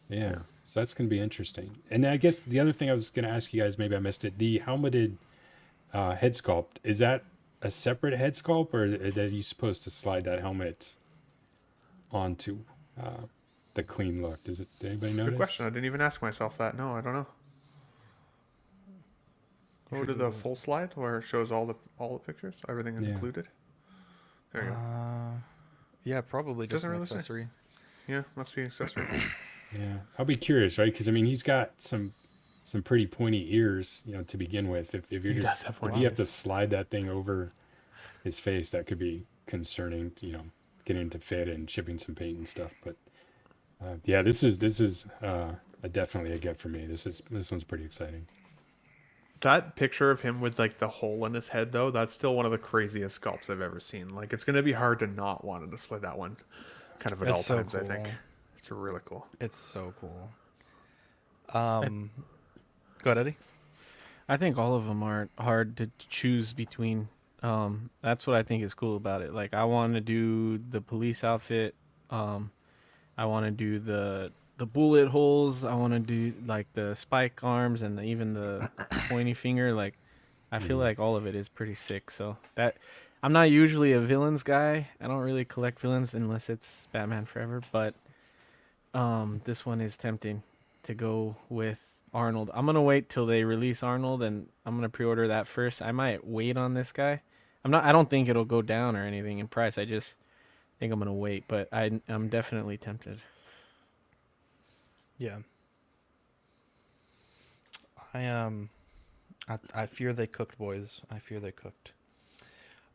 yeah, so that's gonna be interesting. And I guess the other thing I was gonna ask you guys, maybe I missed it, the helmeted head sculpt, is that a separate head sculpt, or are you supposed to slide that helmet onto the clean look? Did anybody notice? Good question. I didn't even ask myself that. No, I don't know. Go to the full slide where it shows all the pictures. Everything is included. There you go. Yeah, probably just Doesn't an really say. accessory. Yeah, must be accessory. Yeah, I'll be curious, right? Because I mean, he's got some pretty pointy ears, to begin with. If you're just if you have to slide that thing over his face, that could be concerning. Getting to fit and shipping some paint and stuff. But yeah, this is definitely a get for me. This one's pretty exciting. That picture of him with like the hole in his head, though, that's still one of the craziest sculpts I've ever seen. Like, it's going to be hard to not want to display that one kind of at all times, I think. It's really cool. It's so cool. Go ahead, Eddie. I think all of them are hard to choose between. That's what I think is cool about it. Like, I want to do the police outfit. I want to do the the bullet holes. I want to do like the spike arms and even the pointy finger. Like, I feel like all of it is pretty sick. So that I'm not usually a villains guy. I don't really collect villains unless it's Batman Forever. But this one is tempting to go with Arnold. I'm gonna wait till they release Arnold, and I'm gonna pre-order that first. I might wait on this guy. I don't think it'll go down or anything in price. I just think I'm gonna wait, but I'm definitely tempted. Yeah. I fear they cooked, boys. I fear they cooked.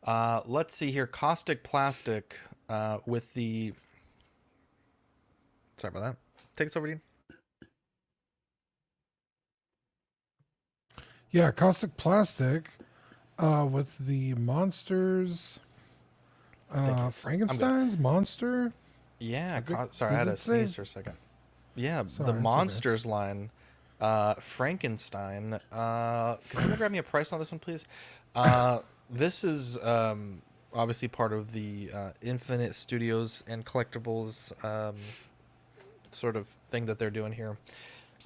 Let's see here. Caustic Plastic with the... Sorry about that. Take us over, Dean. Yeah, Caustic Plastic with the monsters. Frankenstein's monster? Yeah, sorry, I had to sneeze for a second. Yeah, the Monsters line. Frankenstein. Can someone grab me a price on this one, please? This is obviously part of the Infinite Studios and Collectibles sort of thing that they're doing here.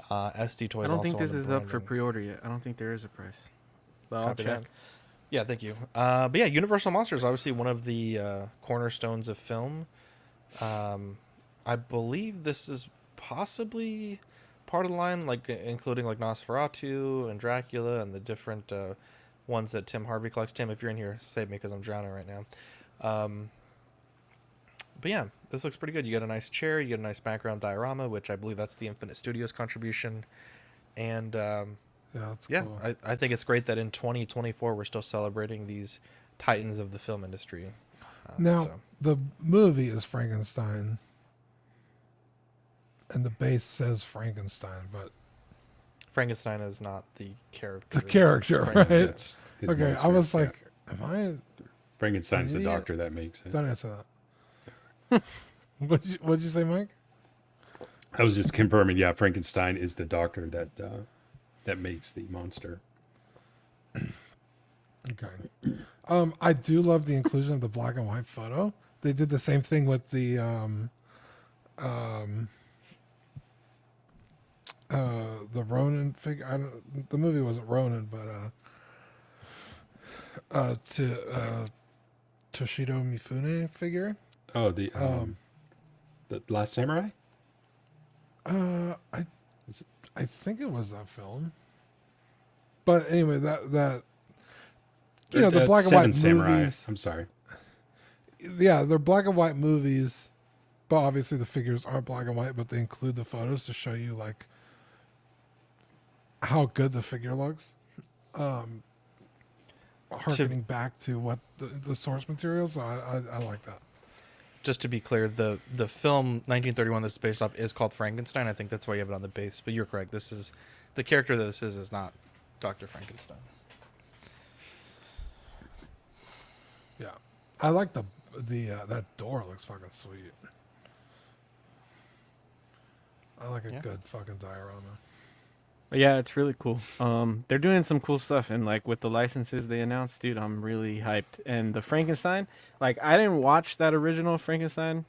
SD Toys. I don't think this is up for pre-order yet. I don't think there is a price, but I'll check. That. Yeah, thank you. But yeah, Universal Monsters, obviously one of the cornerstones of film. I believe this is possibly part of the line, like including like Nosferatu and Dracula and the different ones that Tim Harvey collects. Tim, if you're in here, save me because I'm drowning right now. But yeah, this looks pretty good. You get a nice chair, you get a nice background diorama, which I believe that's the Infinite Studios contribution. And cool. I think it's great that in 2024 we're still celebrating these titans of the film industry. Now, the movie is Frankenstein, and the base says Frankenstein, but Frankenstein is not the character. The character, right? His Okay, monster, I was like, am I... Frankenstein's the doctor that makes it. Don't answer that. What'd you say, Mike? I was just confirming. Yeah, Frankenstein is the doctor that makes the monster. Okay. I do love the inclusion of the black and white photo. They did the same thing with the Ronin figure. The movie wasn't Ronin, but Toshido Mifune figure. Oh, the Last Samurai. I think it was that film. But anyway, that you know, the black and white Samurai. movies. I'm sorry. Yeah, they're black and white movies, but obviously the figures aren't black and white, but they include the photos to show you like how good the figure looks. Harkening back to what the source material, so I like that. Just to be clear, the film 1931 this is based off is called Frankenstein. I think that's why you have it on the base. But you're correct. This is the character that this is not Dr. Frankenstein. Yeah, I like the that door looks fucking sweet. I like a good fucking diorama. But yeah, it's really cool. They're doing some cool stuff, and like with the licenses they announced, dude, I'm really hyped. And the Frankenstein, like I didn't watch that original Frankenstein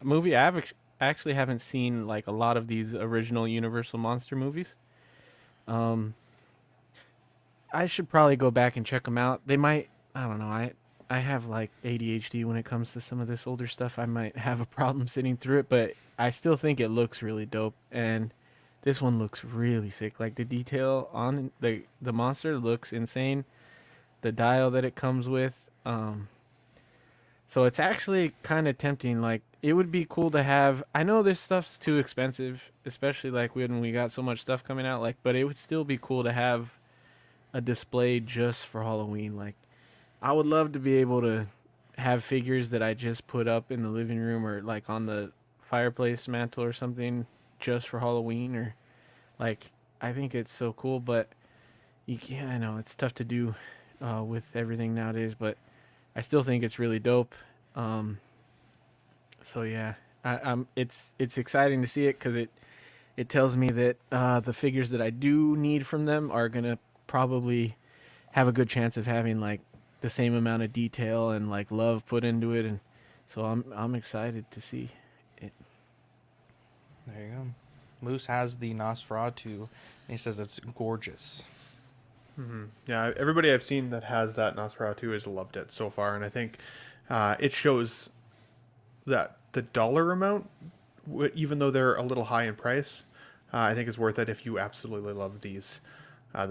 movie. Actually haven't seen like a lot of these original Universal monster movies. I should probably go back and check them out. They might, I don't know. I have like ADHD when it comes to some of this older stuff. I might have a problem sitting through it, but I still think it looks really dope. And this one looks really sick. Like the detail on the monster looks insane. The dial that it comes with. So it's actually kind of tempting. Like it would be cool to have. I know this stuff's too expensive, especially like when we got so much stuff coming out. Like, but it would still be cool to have a display just for Halloween. Like, I would love to be able to have figures that I just put up in the living room or like on the fireplace mantle or something just for Halloween. Or like, I think it's so cool, but you can't. I know it's tough to do with everything nowadays, but I still think it's really dope. So yeah, it's exciting to see it because it tells me that the figures that I do need from them are gonna probably have a good chance of having like the same amount of detail and like love put into it, and so I'm excited to see it. There There you go. Moose has the Nosferatu, and he says it's gorgeous. Yeah, everybody I've seen that has that Nosferatu has loved it so far, and I think it shows that the dollar amount, even though they're a little high in price, I think is worth it if you absolutely love this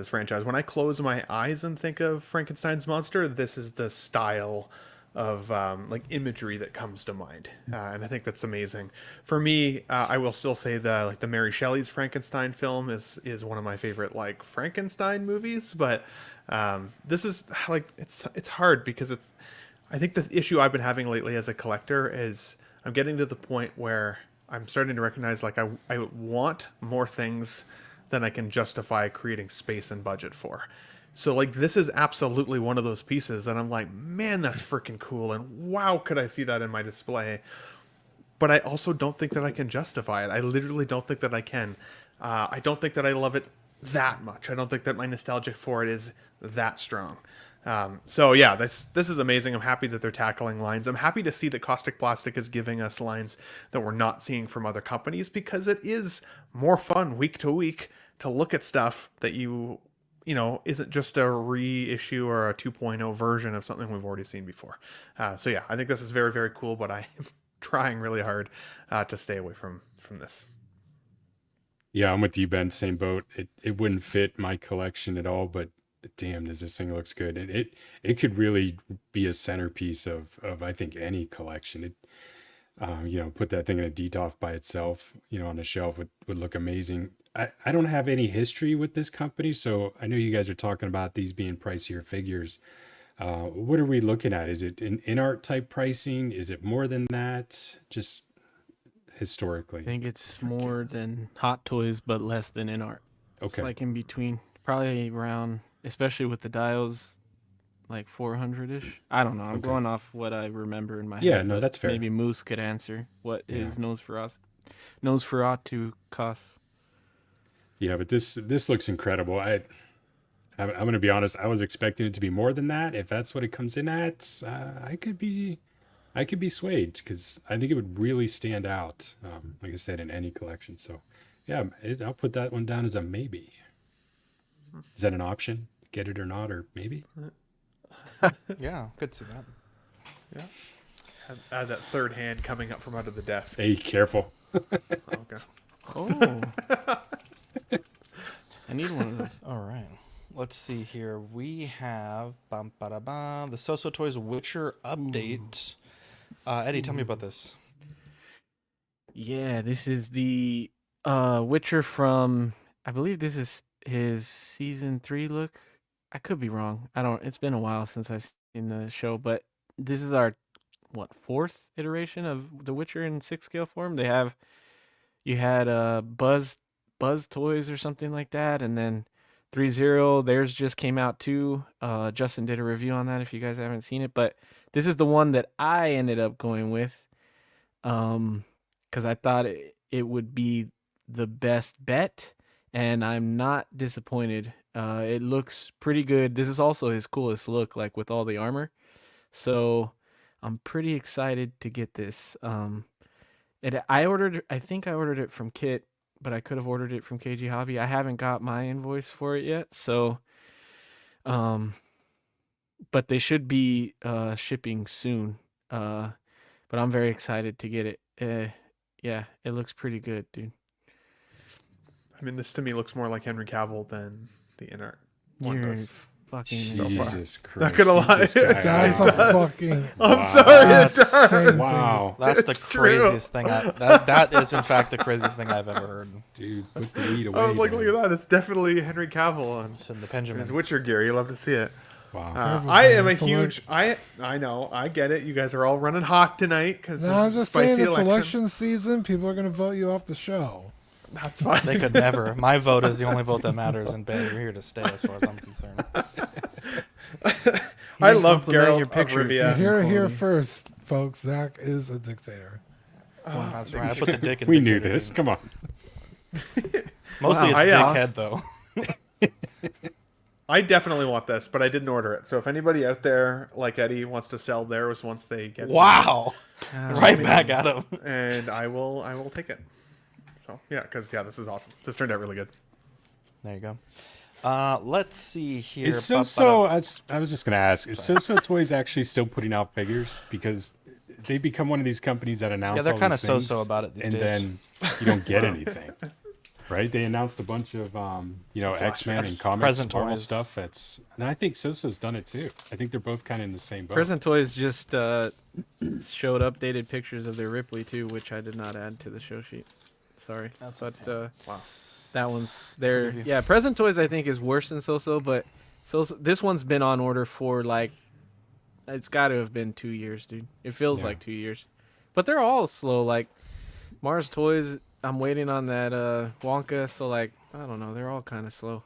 franchise. When I close my eyes and think of Frankenstein's monster, this is the style of like imagery that comes to mind, and I think that's amazing. For me, I will still say the Mary Shelley's Frankenstein film is one of my favorite like Frankenstein movies, but this is like it's hard because I think the issue I've been having lately as a collector is I'm getting to the point where I'm starting to recognize like I want more things than I can justify creating space and budget for. So like this is absolutely one of those pieces that I'm like, man, that's freaking cool, and wow, could I see that in my display? But I also don't think that I can justify it. I literally don't think that I can. I don't think that I love it that much. I don't think that my nostalgia for it is that strong. So yeah, this is amazing. I'm happy that they're tackling lines. I'm happy to see that Caustic Plastic is giving us lines that we're not seeing from other companies, because it is more fun week to week to look at stuff that you know, isn't just a reissue or a 2.0 version of something we've already seen before. So yeah, I think this is very, very cool, but I am trying really hard to stay away from this. Yeah, I'm with you, Ben. Same boat. It wouldn't fit my collection at all, but damn, does this thing looks good. And it could really be a centerpiece of I think any collection. It you know, put that thing in a DTOF by itself, you know, on the shelf would look amazing. I don't have any history with this company, so I know you guys are talking about these being pricier figures. What are we looking at? Is it an in-art type pricing? Is it more than that? Just historically. I think it's more than Hot Toys, but less than in art. It's Okay. like in between, probably around, especially with the dials, like 400-ish. I don't know. I'm going off what I remember in my head. Yeah, no, but that's fair. Maybe Moose could answer what his Nosferatu costs. Yeah, but this looks incredible. I'm going to be honest. I was expecting it to be more than that. If that's what it comes in at, I could be swayed, because I think it would really stand out. Like I said, in any collection. So, yeah, I'll put that one down as a maybe. Is that an option? Get it or not, or maybe? Yeah, could see that. Yeah. Add that third hand coming up from under the desk. Hey, careful. Okay. Oh. I need one of those. All right. Let's see here. We have the Soso Toys Witcher update. Eddie, tell me about this. Yeah, this is the Witcher from, I believe this is his season 3 look. I could be wrong. It's been a while since I've seen the show, but this is our 4th iteration of the Witcher in 6 scale form. You had Buzz Toys or something like that, and then 3.0, theirs just came out too. Justin did a review on that if you guys haven't seen it, but this is the one that I ended up going with, because I thought it would be the best bet, and I'm not disappointed. It looks pretty good. This is also his coolest look, like with all the armor, so I'm pretty excited to get this. I think I ordered it from Kit, but I could have ordered it from KG Hobby. I haven't got my invoice for it yet, so but they should be shipping soon. But I'm very excited to get it. Yeah, it looks pretty good, dude. I mean, this to me looks more like Henry Cavill than the in art one You're does. fucking Jesus Christ. Not gonna lie. This guy That's out. a fucking. I'm sorry, it That's does. Same Wow. That's the It's craziest thing. That is in fact the craziest thing I've ever heard. Dude, put the weed away. I was like, man. look at that. It's definitely Henry Cavill on It's in the his Benjamin. Witcher gear. You love to see it. Wow. Careful, I man. am a It's huge. I know. I get it. You guys are all running hot tonight because No, I'm just saying it's election season. People are going to vote you off the show. That's fine. They could never. My vote is the only vote that matters, and Ben, you're here to stay as far as I'm concerned. I love compliment Geralt your of picture. Rivia. Here first, folks. Zach is a dictator. That's right. I put the dick in. We knew dictator. this. Come on. Mostly Wow. it's I, dickhead though. I definitely want this, but I didn't order it. So if anybody out there like Eddie wants to sell theirs once they get Wow. Ah, Right back at him. it, and I will take it. So yeah, because this is awesome. This turned out really good. There you go. Let's see here. Is So-So, I was just going to ask, is So-So Toys actually still putting out figures? Because they become one of these companies that announce they're all kind these of things, so-so about it these and days. then you don't get anything. Right? They announced a bunch of, X-Men and comics, Present Marvel Toys. stuff. And I think So-So's done it too. I think they're both kind of in the same boat. Present Toys just showed updated pictures of their Ripley too, which I did not add to the show sheet. Sorry, Wow. That one's there. Yeah, Present Toys I think is worse than So-So, but this one's been on order for like, it's got to have been 2 years, dude. It feels like 2 years, but they're all slow. Like Mars Toys, I'm waiting on that Wonka. So like, I don't know, they're all kind of slow.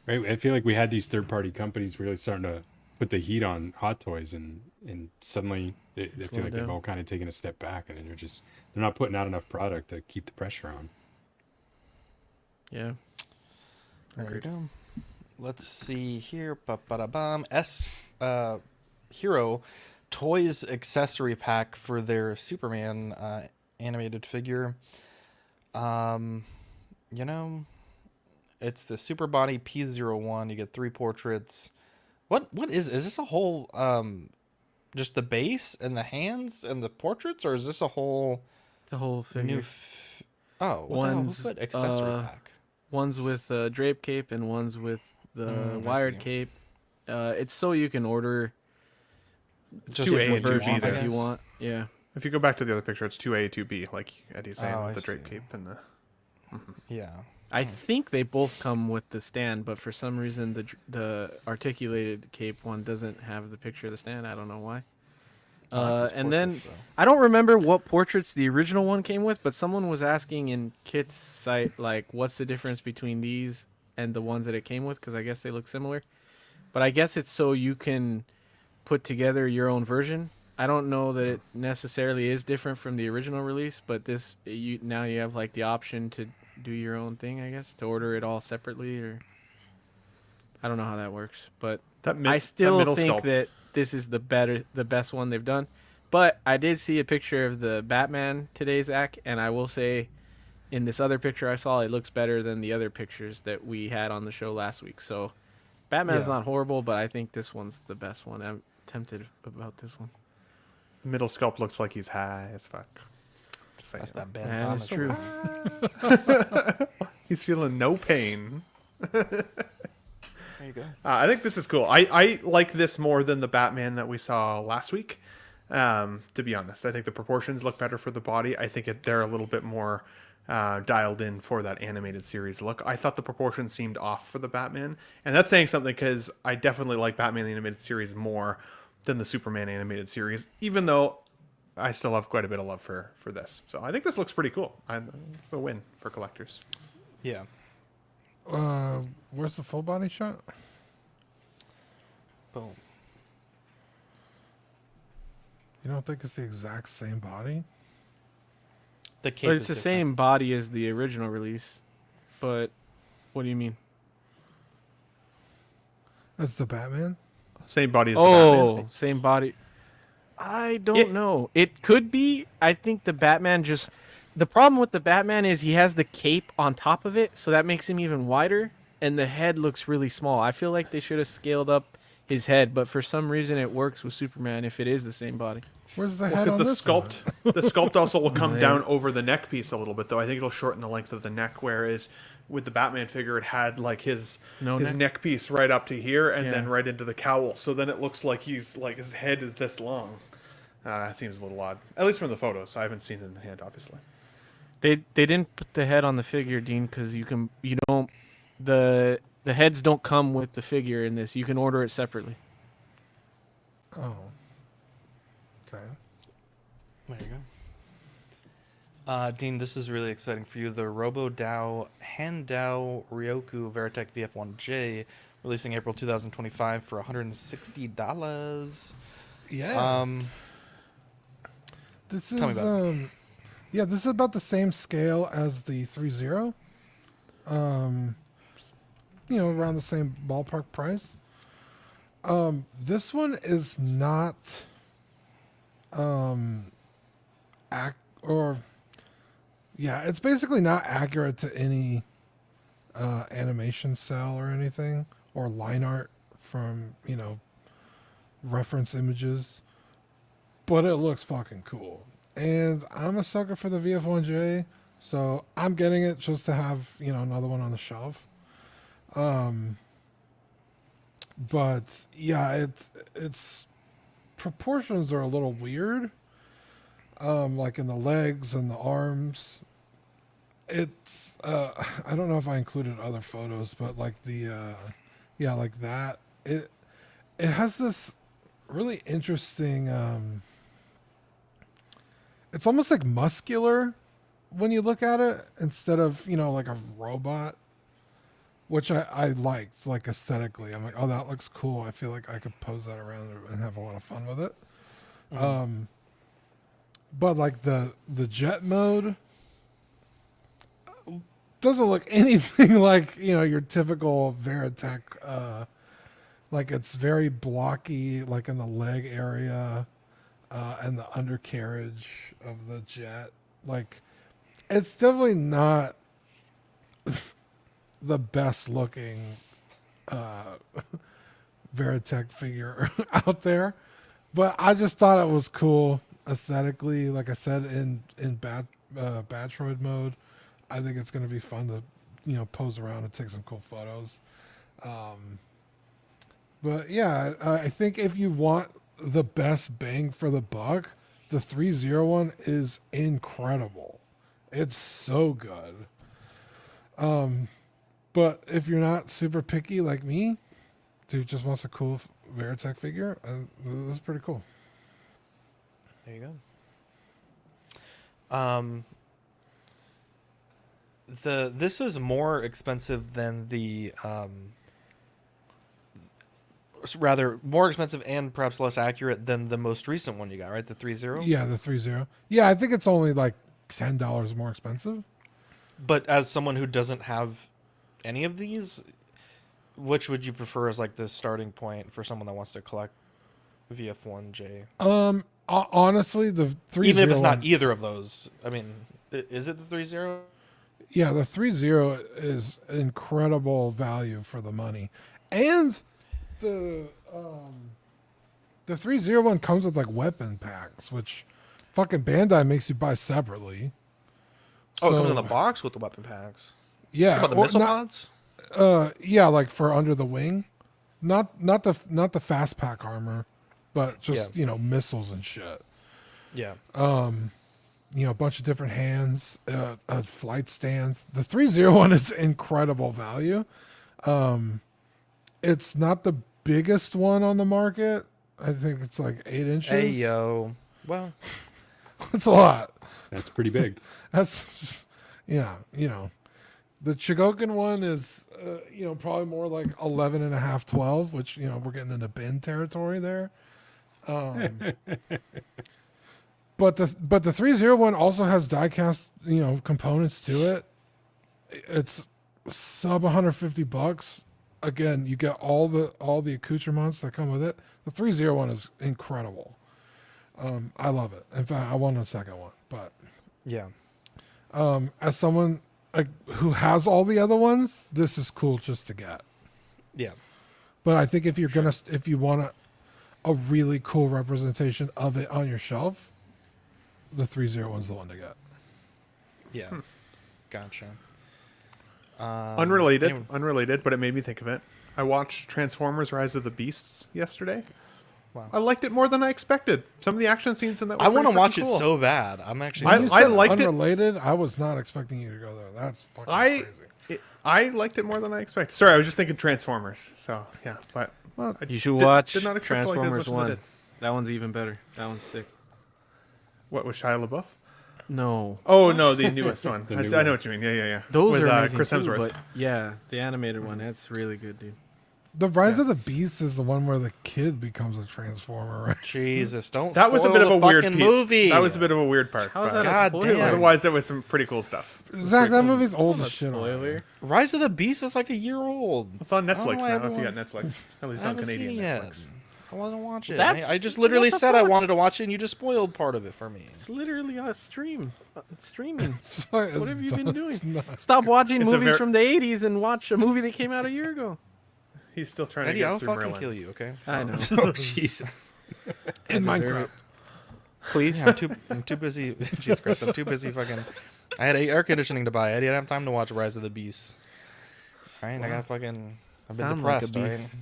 Right? I feel like we had these third-party companies really starting to put the heat on Hot Toys, and suddenly they feel like they've all kind of taken a step back, and they're not putting out enough product to keep the pressure on. Yeah. There you go. Let's see here. Ba-ba-da-bum. Hero Toys accessory pack for their Superman animated figure. It's the Super Body P01. You get 3 portraits. What is this a whole just the base and the hands and the portraits, or is this a whole figure? One's accessory pack. One's with drape cape and one's with the wired cape. It's so you can order just 2A and 2B there. if you want. Yeah. If you go back to the other picture, it's 2A, 2B, like Eddie's saying, with the drape cape and the. Yeah. I think they both come with the stand, but for some reason the articulated cape one doesn't have the picture of the stand. I don't know why. And then I don't remember what portraits the original one came with, but someone was asking in Kit's site, like, what's the difference between these and the ones that it came with? Because I guess they look similar. But I guess it's so you can put together your own version. I don't know that it necessarily is different from the original release, but now you have like the option to do your own thing, I guess, to order it all separately, or I don't know how that works, but I still think that this is the best one they've done. But I did see a picture of the Batman today, Zach, and I will say in this other picture I saw, it looks better than the other pictures that we had on the show last week. So Batman's not horrible, but I think this one's the best one. I'm tempted about this one. The middle sculpt looks like he's high as fuck. Just saying. That's that Ben That's true. He's feeling no pain. There you go. I think this is cool. I like this more than the Batman that we saw last week. To be honest, I think the proportions look better for the body. I think they're a little bit more dialed in for that animated series look. I thought the proportions seemed off for the Batman, and that's saying something because I definitely like Batman the animated series more than the Superman animated series, even though I still have quite a bit of love for this. So I think this looks pretty cool. It's a win for collectors. Yeah. Where's the full body shot? Boom. You don't think it's the exact same body? The cape But it's is the different. same body as the original release. But what do you mean? That's the Batman? Same body as the Batman. Oh, same body. I don't know. It could be. I think the Batman just... The problem with the Batman is he has the cape on top of it, so that makes him even wider, and the head looks really small. I feel like they should have scaled up his head, but for some reason it works with Superman if it is the same body. Where's the head on the this sculpt, one? the sculpt also will come down over the neck piece a little bit, though. I think it'll shorten the length of the neck, whereas with the Batman figure, it had like his neck piece right up to here and then right into the cowl. So then it looks like his head is this long. It seems a little odd, at least from the photos. I haven't seen it in the hand, obviously. They didn't put the head on the figure, Dean, because the heads don't come with the figure in this. You can order it separately. Oh. Okay. There you go. Dean, this is really exciting for you. The RoboDao Handao Ryoku Veritech VF-1J, releasing April 2025 for $160. Yeah. This is Tell me about it. Yeah, this is about the same scale as the 3.0. Around the same ballpark price. This one is not Yeah, it's basically not accurate to any animation cell or anything, or line art from, reference images. But it looks fucking cool. And I'm a sucker for the VF-1J, so I'm getting it just to have, another one on the shelf. But yeah, it's proportions are a little weird. Like in the legs and the arms. It's I don't know if I included other photos, but like like that. It has this really interesting it's almost like muscular when you look at it instead of, like a robot, which I liked, like aesthetically. I'm like, oh, that looks cool. I feel like I could pose that around and have a lot of fun with it. Mm-hmm. But like the jet mode doesn't look anything like, your typical Veritech. Like it's very blocky, like in the leg area. And the undercarriage of the jet. Like, it's definitely not the best looking Veritech figure out there. But I just thought it was cool aesthetically. Like I said, in Batroid mode, I think it's going to be fun to, pose around and take some cool photos. But yeah, I think if you want the best bang for the buck, the 301 is incredible. It's so good. But if you're not super picky like me, dude just wants a cool Veritech figure, this is pretty cool. There you go. This is more expensive than the rather more expensive and perhaps less accurate than the most recent one you got, right? The 3.0? Yeah, the 3.0. Yeah, I think it's only like $10 more expensive. But as someone who doesn't have any of these, which would you prefer as like the starting point for someone that wants to collect VF-1J? Honestly, the 3.0, even if it's not either of those. I mean, is it the 3.0? Yeah, the 3.0 is incredible value for the money. And the 301 comes with like weapon packs, which fucking Bandai makes you buy separately. Oh, it comes in the box with the weapon packs. Yeah, about the missile pods. Yeah, like for under the wing, not the fast pack armor, but just missiles and shit. Yeah. A bunch of different hands, flight stands. The 301 is incredible value. It's not the biggest one on the market. I think it's like 8 inches. Hey, yo. Well, that's a lot. That's pretty big. That's just, yeah, The Chigokin one is, probably more like 11 and a half, 12, which, we're getting into bin territory there. But the 301 also has diecast, components to it. It's sub $150. Again, you get all the accoutrements that come with it. The 301 is incredible. I love it. In fact, I want a second one. But yeah, as someone who has all the other ones, this is cool just to get. Yeah. But I think if you want a really cool representation of it on your shelf, the 301 is the one to get. Yeah. Gotcha. Unrelated, but it made me think of it. I watched Transformers: Rise of the Beasts yesterday. Wow. I liked it more than I expected. Some of the action scenes in that were I want to watch cool. it so bad. I'm actually. I liked unrelated. I was not expecting you to go there. That's fucking crazy. I liked it more than I expected. Sorry, I was just thinking Transformers. So yeah, but you should watch did not expect Transformers to like it as much 1. as I did. That one's even better. That one's sick. What, with Shia LaBeouf? No. Oh no, the newest one. I know one. what you mean. Yeah. Those with, are amazing Chris too, Hemsworth. but yeah, the animated one, that's really good, dude. The Rise of the Beast is the one where the kid becomes a Transformer, right? Jesus, don't. That was a bit of a weird movie. That was a bit of a weird part. How is but- that a spoiler? damn. Otherwise, there was some pretty cool stuff. Zach, that movie's old Not as shit. spoiler. Rise of the Beast is like a year old. It's on I don't Netflix know why now. If you got everyone's- Netflix, at least I on haven't Canadian seen it yet. Netflix. I wasn't watching. That's- I just literally what the said I fuck? wanted to watch it, and you just spoiled part of it for me. It's literally a stream. It's streaming. What What have you been doing? it's not. Stop watching It's a movies ver- from the 80s and watch a movie that came out a year ago. He's still trying Eddie, to I'll get through fucking Merlin. kill you, okay? I know. Oh Jesus! In deserve Minecraft. it. Please. Yeah, I'm too busy. Jesus Christ, I'm too busy fucking. I had air conditioning to buy. I didn't have time to watch Rise of the Beast. All right, I got fucking. I've been Sound like a depressed. All right? beast.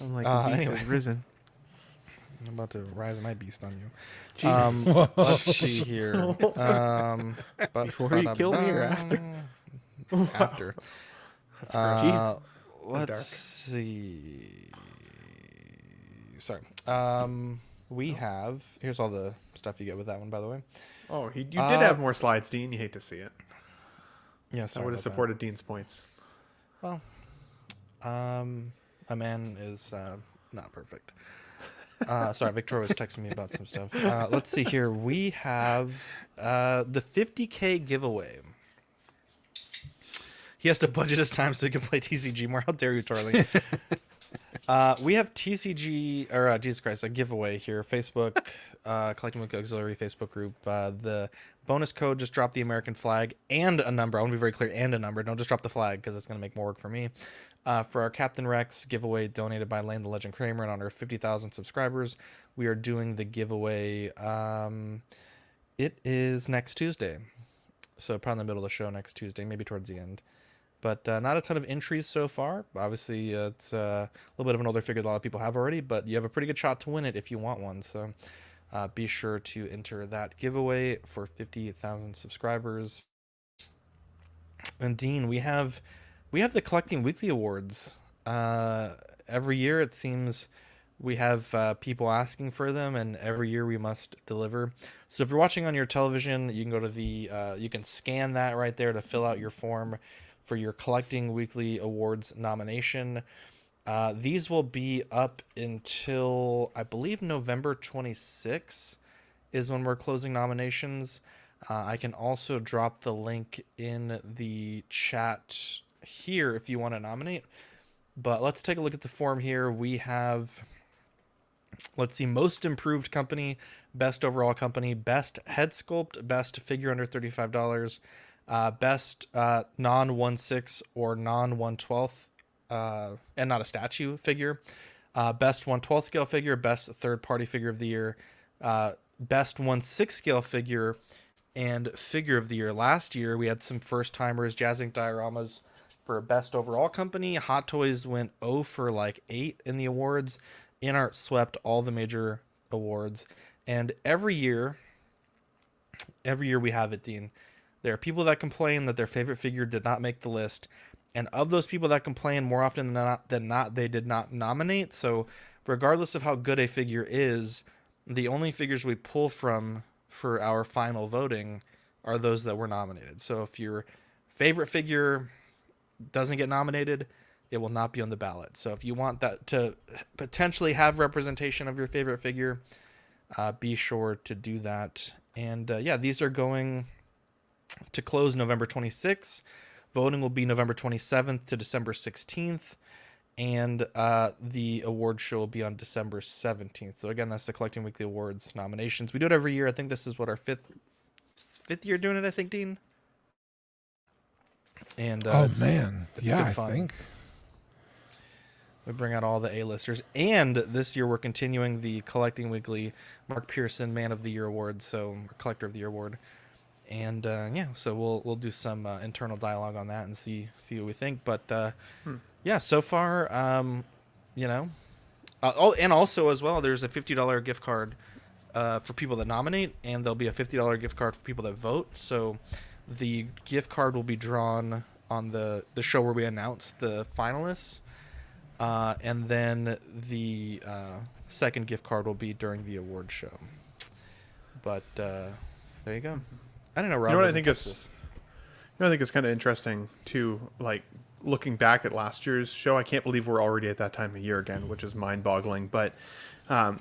I'm like a beast anyway. has risen. I'm about to rise my beast on you. Jesus. Let's see here. Before you kill me or after? After. That's great. Let's dark. see. Sorry. We have. Here's all the stuff you get with that one, by the way. Oh, you did have more slides, Dean. You hate to see it. Yeah, I sorry would have about that. supported Dean's points. Well, a man is not perfect. Sorry, Victoria was texting me about some stuff. Let's see here. We have the 50K giveaway. He has to budget his time so he can play TCG more. How dare you, Charlie? We have TCG, or Jesus Christ, a giveaway here. Facebook, Collecting Weekly Auxiliary Facebook group. The bonus code, just drop the American flag and a number. I want to be very clear, and a number. Don't just drop the flag because it's going to make more work for me. For our Captain Rex giveaway donated by Lane the Legend Kramer in honor of 50,000 subscribers, we are doing the giveaway. It is next Tuesday. So probably in the middle of the show next Tuesday, maybe towards the end. But not a ton of entries so far. Obviously, it's a little bit of an older figure that a lot of people have already, but you have a pretty good shot to win it if you want one. So be sure to enter that giveaway for 50,000 subscribers. And Dean, we have the Collecting Weekly Awards. Every year, it seems we have people asking for them, and every year we must deliver. So if you're watching on your television, you can go to the you can scan that right there to fill out your form for your Collecting Weekly Awards nomination. These will be up until, I believe, November 26th is when we're closing nominations. I can also drop the link in the chat here if you want to nominate. But let's take a look at the form here. We have, let's see, Most Improved Company, Best Overall Company, Best Head Sculpt, Best Figure Under $35, Best non-1/6 or non-1/12 and not a statue figure, Best 1/12 scale figure, Best Third-Party Figure of the Year, Best 1/6 scale figure, and Figure of the Year. Last year, we had some first-timers, Jazz Inc. Dioramas for Best Overall Company. Hot Toys went 0 for like 8 in the awards. InArt swept all the major awards. And every year we have it, Dean. There are people that complain that their favorite figure did not make the list. And of those people that complain, more often than not, they did not nominate. So regardless of how good a figure is, the only figures we pull from for our final voting are those that were nominated. So if your favorite figure doesn't get nominated, it will not be on the ballot. So if you want that to potentially have representation of your favorite figure, be sure to do that. And yeah, these are going to close November 26th. Voting will be November 27th to December 16th. And the award show will be on December 17th. So again, that's the Collecting Weekly Awards nominations. We do it every year. I think this is what our fifth year doing it, I think, Dean. And oh man, it's yeah, good I fun. think We bring out all the A-listers. And this year we're continuing the Collecting Weekly Mark Pearson Man of the Year Award, so Collector of the Year Award. And yeah, so we'll do some internal dialogue on that and see what we think. But yeah, so far, you know. Oh, and also as well, there's a $50 gift card for people that nominate, and there'll be a $50 gift card for people that vote. So the gift card will be drawn on the show where we announce the finalists. And then the second gift card will be during the award show. But there you go. I don't know. Rob, You know what I think is kind of interesting too. Like looking back at last year's show, I can't believe we're already at that time of year again, which is mind-boggling. But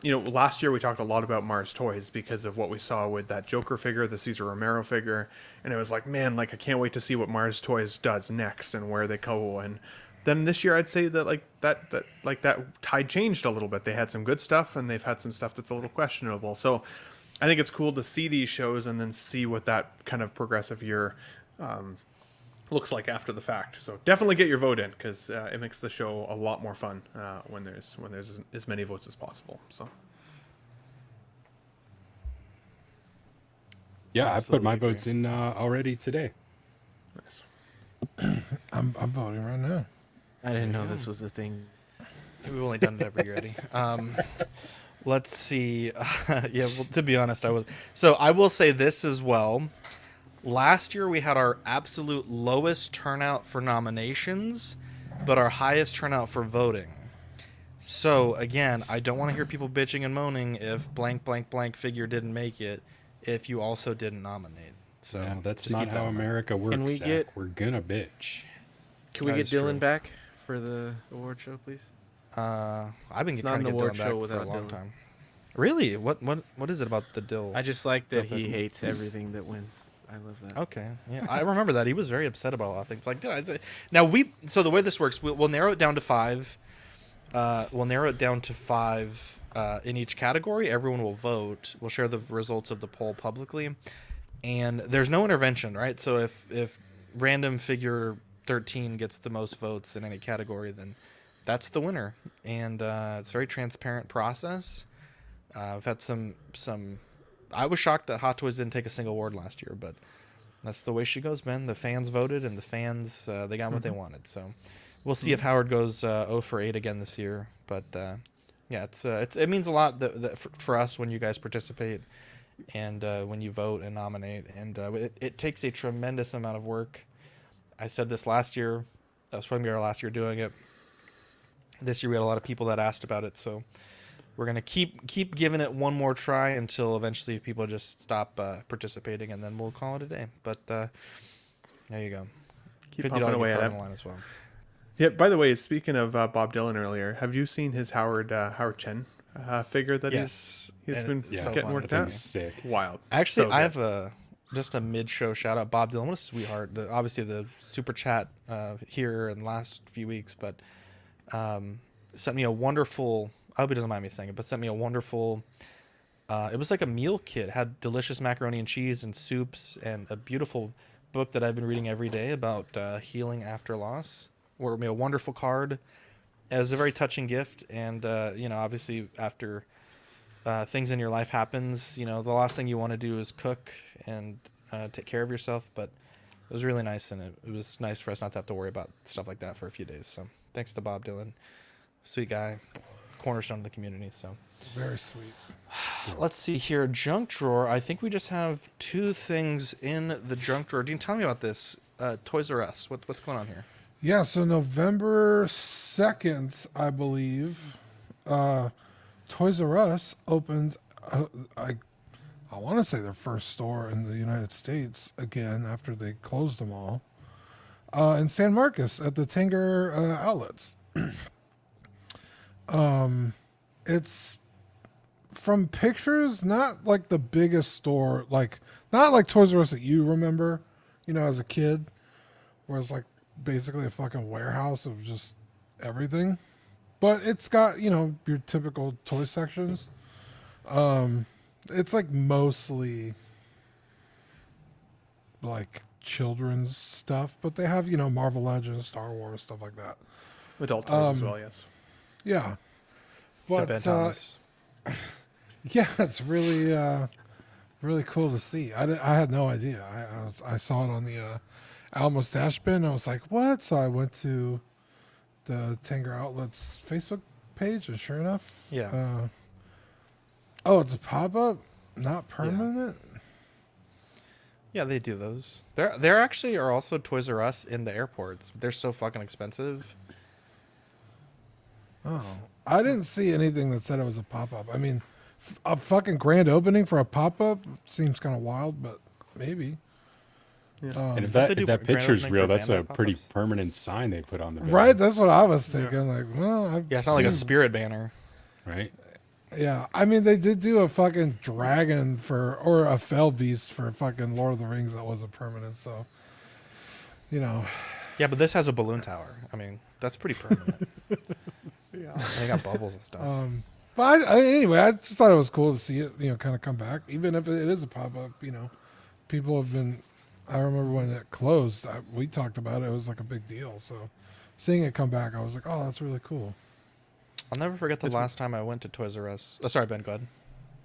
you know, last year we talked a lot about Mars Toys because of what we saw with that Joker figure, the Cesar Romero figure, and it was like, man, like I can't wait to see what Mars Toys does next and where they go. And then this year I'd say that that tide changed a little bit. They had some good stuff, and they've had some stuff that's a little questionable. So I think it's cool to see these shows and then see what that kind of progressive year looks like after the fact. So definitely get your vote in, because it makes the show a lot more fun when there's as many votes as possible. So yeah, I put my votes in already today. Nice. I'm voting right now. I didn't know this was a thing. We've only done it every year, Eddie. Let's see. Yeah, well, to be honest, I will say this as well. Last year we had our absolute lowest turnout for nominations, but our highest turnout for voting. So again, I don't want to hear people bitching and moaning if blank blank blank figure didn't make it if you also didn't nominate. So No, that's not how America works. Can we Zach. get- We're gonna bitch. Can we That get is true. Dylan back for the award show, please? I've been It's trying not to an get award Dylan show back for a without long Dylan. time. Really? What is it about the Dill? I just like that Dill he pickle? hates everything that wins. I love that. Okay, yeah, I remember that. He was very upset about a lot of things. Like, now so the way this works, we'll narrow it down to 5. We'll narrow it down to 5 in each category. Everyone will vote. We'll share the results of the poll publicly, and there's no intervention, right? So if random figure 13 gets the most votes in any category, then that's the winner, and it's a very transparent process. I've had some. I was shocked that Hot Toys didn't take a single award last year, but that's the way she goes, man. The fans voted, and the fans they got what they wanted. So we'll see if Howard goes 0 for 8 again this year. But yeah, it means a lot that for us when you guys participate and when you vote and nominate, and it takes a tremendous amount of work. I said this last year. That was probably our last year doing it. This year we had a lot of people that asked about it, so we're gonna keep giving it one more try until eventually people just stop participating, and then we'll call it a day. But there you go. Keep pumping away at on it. the line as well. Yeah. By the way, speaking of Bob Dylan earlier, have you seen his Howard Chen figure that Yes, he's and been it's so getting fun. worked That out? thing's sick. Wild. Actually, So I good. have just a mid-show shout out. Bob Dylan, what a sweetheart. Obviously, the super chat here in the last few weeks, but sent me a wonderful. I hope he doesn't mind me saying it, but sent me a wonderful. It was like a meal kit. Had delicious macaroni and cheese and soups, and a beautiful book that I've been reading every day about healing after loss. Wrote me a wonderful card. It was a very touching gift, and obviously after things in your life happens, the last thing you want to do is cook and take care of yourself. But it was really nice, and it was nice for us not to have to worry about stuff like that for a few days. So thanks to Bob Dylan, sweet guy, cornerstone of the community. So Very sweet. let's see here, junk drawer. I think we just have 2 things in the junk drawer. Dean, tell me about this. Toys R Us. What's going on here? Yeah, so November 2nd, I believe, Toys R Us opened, I want to say their first store in the United States again after they closed them all, in San Marcos at the Tanger outlets. It's from pictures, not like the biggest store, not like Toys R Us that you remember, as a kid, where it's like basically a fucking warehouse of just everything. But it's got, your typical toy sections. It's like mostly like children's stuff, but they have, Marvel Legends, Star Wars, stuff like that. Adult toys as well, yes. Yeah. But Ben Thomas. yeah, it's really really cool to see. I had no idea. I saw it on the Almost Dash bin. I was like, what? So I went to the Tanger Outlets Facebook page, and sure enough, Yeah. Oh, it's a pop-up, not permanent. Yeah, they do those. There actually are also Toys R Us in the airports. They're so fucking expensive. Oh, I didn't see anything that said it was a pop-up. I mean, a fucking grand opening for a pop-up seems kind of wild, but maybe. And if They do that grand picture's opening real, for that's a Bandai pretty pop-ups. permanent sign they put on the building. Right, that's what I was thinking. Like, well, Yeah, it's not like a spirit banner. Right? Yeah, I mean, they did do a fucking dragon or a fell beast for fucking Lord of the Rings that wasn't permanent. So, Yeah, but this has a balloon tower. I mean, that's pretty permanent. Yeah. They got bubbles and stuff. But anyway, I just thought it was cool to see it, kind of come back, even if it is a pop up. People have been. I remember when it closed, we talked about it. It was like a big deal. So seeing it come back, I was like, oh, that's really cool. I'll never forget the last time I went to Toys R Us. Oh, sorry, Ben, go ahead.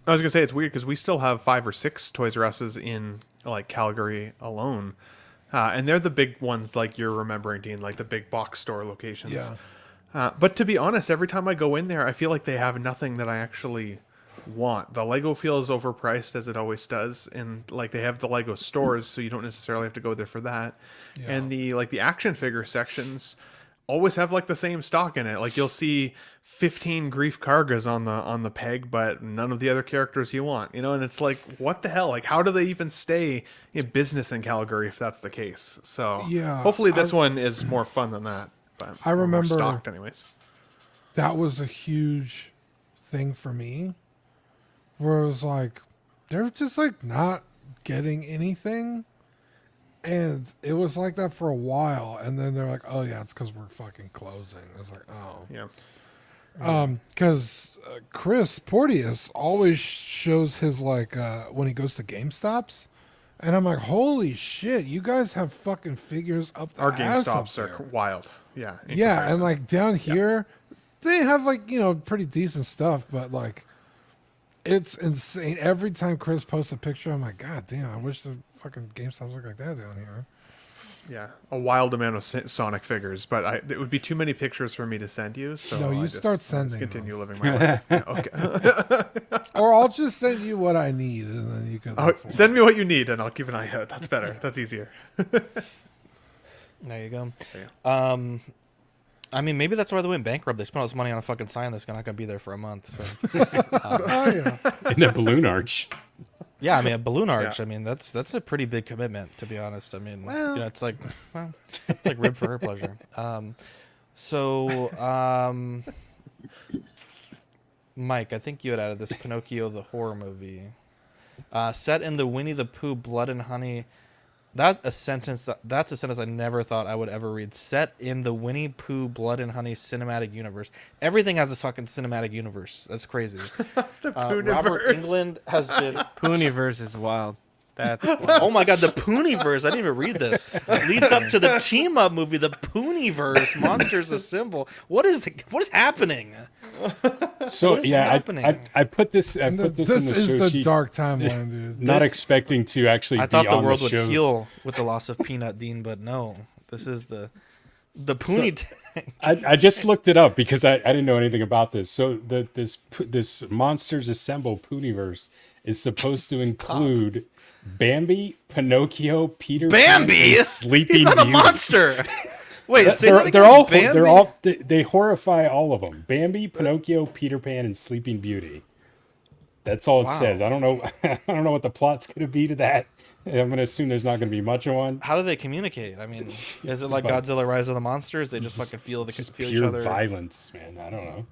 I was gonna say it's weird because we still have 5 or 6 Toys R Us's in like Calgary alone, and they're the big ones like you're remembering, Dean, like the big box store locations. Yeah. But to be honest, every time I go in there, I feel like they have nothing that I actually want. The Lego feels overpriced as it always does, and like they have the Lego stores, so you don't necessarily have to go there for that. Yeah. And the action figure sections always have like the same stock in it. Like you'll see 15 Grief Kargas on the peg, but none of the other characters you want. And it's like, what the hell? Like, how do they even stay in business in Calgary if that's the case? So yeah, hopefully this one is more fun than that. But I remember stocked anyways. That was a huge thing for me, where it was like they're just like not getting anything, and it was like that for a while, and then they're like, oh yeah, it's because we're fucking closing. I was like, oh yeah. Because Chris Porteous always shows his like when he goes to GameStops, and I'm like, holy shit, you guys have fucking figures up the Our ass up GameStops there. are wild. Yeah. Yeah, and like down here, they have like pretty decent stuff, but like it's insane. Every time Chris posts a picture, I'm like, God damn, I wish the fucking GameStops look like that down here. Yeah, a wild amount of Sonic figures, but it would be too many pictures for me to send you. So no, you start sending. Just continue those. living my life. Yeah, okay. Or I'll just send you what I need, and then you can. Send me what you need, and I'll keep an eye out. That's better. That's easier. There you go. Yeah. I mean, maybe that's why they went bankrupt. They spent all this money on a fucking sign that's not going to be there for a month. So. And a balloon arch. Yeah, I mean, a balloon arch. Yeah. I mean, that's a pretty big commitment, to be honest. I mean, it's like rib for her pleasure. Mike, I think you had added this Pinocchio the horror movie, set in the Winnie the Pooh Blood and Honey. That's a sentence I never thought I would ever read. Set in the Winnie Pooh Blood and Honey cinematic universe. Everything has this fucking cinematic universe. That's crazy. Robert Englund has been. Pooniverse is wild. That's wild. Oh my god, the Pooniverse. I didn't even read this. It leads up to the team up movie, the Pooniverse. Monsters Assemble. What is happening? So happening? I put this. This in the is show the sheet, dark timeline, dude. not expecting to actually. I thought be the on world the would show. heal with the loss of Peanut Dean, but no. This is the Poonie tank. I just looked it up because I didn't know anything about this. So this Monsters Assemble Pooniverse is supposed to include Bambi, Pinocchio, Peter Bambi? Pan, and Sleeping He's not Beauty. a monster. Wait, they horrify all of them. Bambi, Pinocchio, Peter Pan, and Sleeping Beauty. That's all it says. I don't know. I don't know what the plot's going to be to that. I'm going to assume there's not going to be much of one. How do they communicate? I mean, is it like Godzilla: Rise of the Monsters? They just fucking feel each other. Violence, man. I don't know.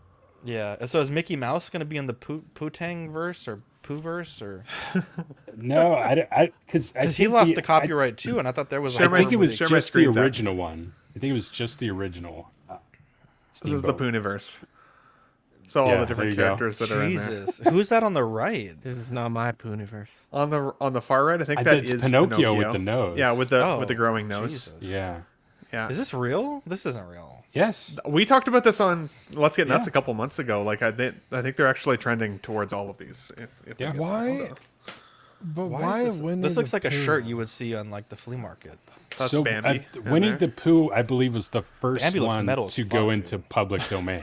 Yeah. So is Mickey Mouse going to be in the Poohtang verse or Pooh-verse or? No, because he lost the copyright too, and I thought there was. I think it was just the original one. I think it was just the original. This is the Pooniverse. So all the different characters that are in there. Jesus, who's that on the right? This is not my Pooniverse. On the far right, I think that is Pinocchio with the nose. Yeah, with the growing nose. Jesus. Yeah. Is this real? This isn't real. Yes. We talked about this on Let's Get Nuts a couple months ago. Like I think they're actually trending towards all of these. If why? But why? This looks like a shirt you would see on like the flea market. That's Bambi. Winnie the Pooh, I believe, was the first Bambi looks one metal as to fuck, go dude. into public domain.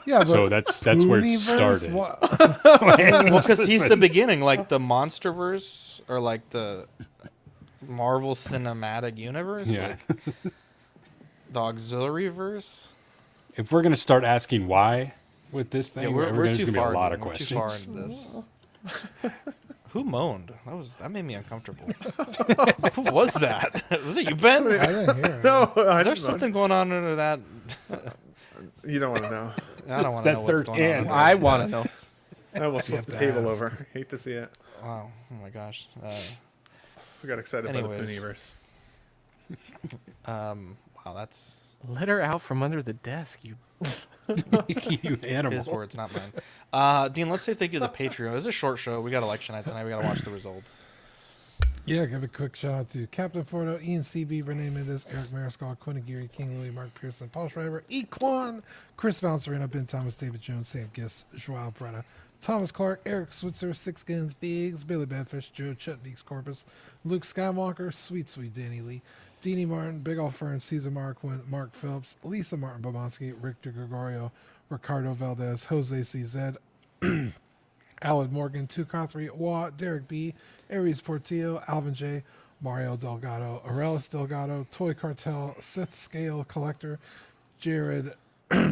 Yeah, but so that's where it started. Well, because he's the beginning, like the MonsterVerse or like the Marvel Cinematic Universe, like the auxiliary verse. If we're gonna start asking why with this thing, we're too far. Be a lot of we're questions. too far into this. Who moaned? That made me uncomfortable. Who was that? Was it you, Ben? I didn't hear it. No, is there something going on under that? You don't want to know. I don't want to know what's going on. I want to know. I almost flipped the table over. Hate to see it. Wow. Oh my gosh. We got excited by the Pooniverse. Wow, that's Let her out from under the desk, you. You animal. his words, not mine. Dean, let's say thank you to the Patreon. It's a short show. We got election night tonight. We got to watch the results. Yeah, give a quick shout out to Captain Fordo, Ian CB, Renee Mendes, Eric Mariscal, Quinn Aguirre, King Louis, Mark Pearson, Paul Schreiber, Equan, Chris Valencerino, Ben Thomas, David Jones, Sam Giss, Joao Bretta, Thomas Clark, Eric Switzer, Six Guns Figs, Billy Badfish, Joe Chutneeks Corpus, Luke Skywalker, Sweet Danny Lee, Deanie Martin, Big All Fern, Caesar Marquin, Mark Phillips, Lisa Martin Bobanski, Richter Gregorio, Ricardo Valdez, Jose CZ, Alan Morgan, Tukathri, Watt, Derek B, Aries Portillo, Alvin J, Mario Delgado, Arelis Delgado, Toy Cartel, Sith Scale Collector, Jared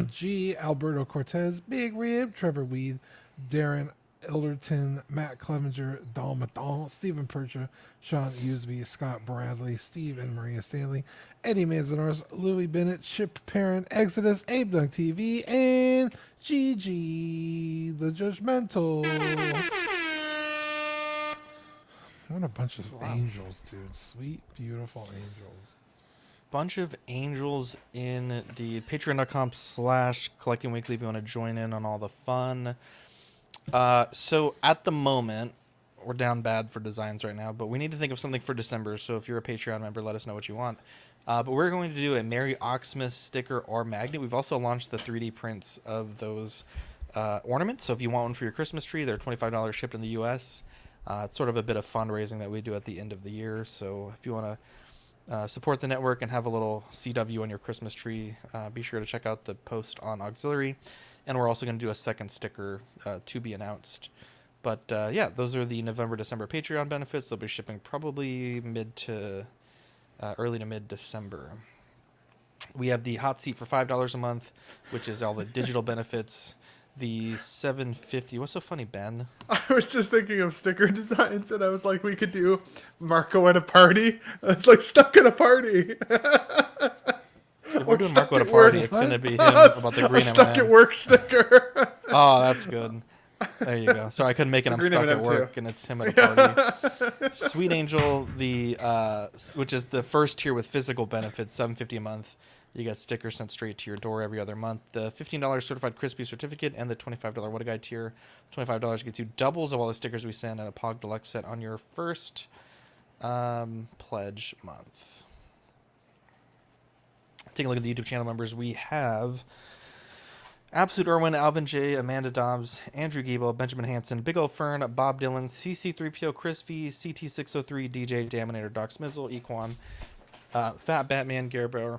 G, Alberto Cortez, Big Rib, Trevor Weed, Darren Elderton, Matt Clevenger, Don Mathon, Stephen Percha, Sean Usby, Scott Bradley, Steve and Maria Stanley, Eddie Manzanares, Louis Bennett, Chip Parent, Exodus, Abe Dunk TV, and GG the Judgmental. What a bunch of angels, dude. Sweet, beautiful angels. Bunch of angels indeed. Patreon.com/collecting weekly if you want to join in on all the fun. So at the moment, we're down bad for designs right now, but we need to think of something for December. So if you're a Patreon member, let us know what you want. But we're going to do a Merry Oxmas sticker or magnet. We've also launched the 3D prints of those ornaments. So if you want one for your Christmas tree, they're $25 shipped in the U.S. It's sort of a bit of fundraising that we do at the end of the year. So if you want to support the network and have a little CW on your Christmas tree, be sure to check out the post on Auxiliary. And we're also going to do a second sticker to be announced. But yeah, those are the November-December Patreon benefits. They'll be shipping probably early to mid-December. We have the hot seat for $5 a month, which is all the digital benefits. The $7.50. What's so funny, Ben? I was just thinking of sticker designs, and I was like, we could do Marco at a party. It's like stuck at a party. If we're doing Marco at a party, it's going to be him about the green M&M. Stuck at work sticker. Oh, that's good. There you go. Sorry, I couldn't make it. I'm stuck at work, and it's him at a party. Sweet Angel, which is the first tier with physical benefits, $7.50 a month. You get stickers sent straight to your door every other month. The $15 certified crispy certificate and the $25 What a Guide tier. $25 gets you doubles of all the stickers we send and a Pog Deluxe set on your first pledge month. Take a look at the YouTube channel members. We have Absolute Irwin, Alvin J, Amanda Dobbs, Andrew Gable, Benjamin Hansen, Big Ol' Fern, Bob Dylan, CC3PO, Chris V, CT603, DJ, Daminator, Doc Smizzle, Equan, Fat Batman, Gare Bear,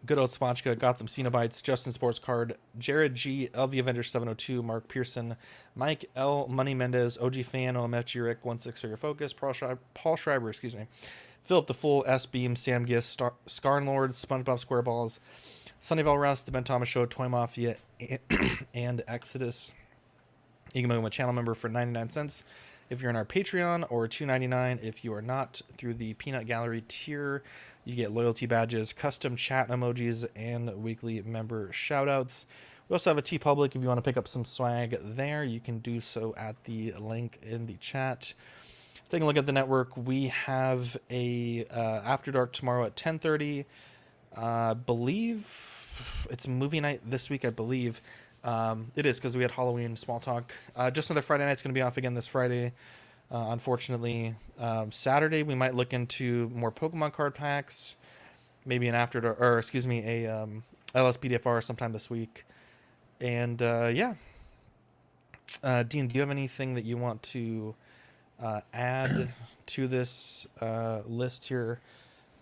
Good Old Sponchka, Gotham Cenobites, Justin Sports Card, Jared G, LV Avenger 702, Mark Pearson, Mike L, Money Mendez, OG Fan, OMF Rick, 16 Figure Focus, Paul Schreiber, Philip the Fool, S Beam, Sam Giss, Scarnlord, SpongeBob SquareBalls, Sunnyvale Rust, The Ben Thomas Show, Toy Mafia, and Exodus. You can become a channel member for 99 cents if you're in our Patreon, or $2.99 if you are not. Through the Peanut Gallery tier, you get loyalty badges, custom chat emojis, and weekly member shoutouts. We also have a TeePublic. If you want to pick up some swag there, you can do so at the link in the chat. Taking a look at the network, we have a After Dark tomorrow at 10:30. Believe it's movie night this week, I believe. It is, because we had Halloween small talk. Just another Friday night's going to be off again this Friday, unfortunately. Saturday we might look into more Pokemon card packs, maybe an After Dark, or excuse me, a LSPDFR sometime this week. And yeah, Dean, do you have anything that you want to add to this list here?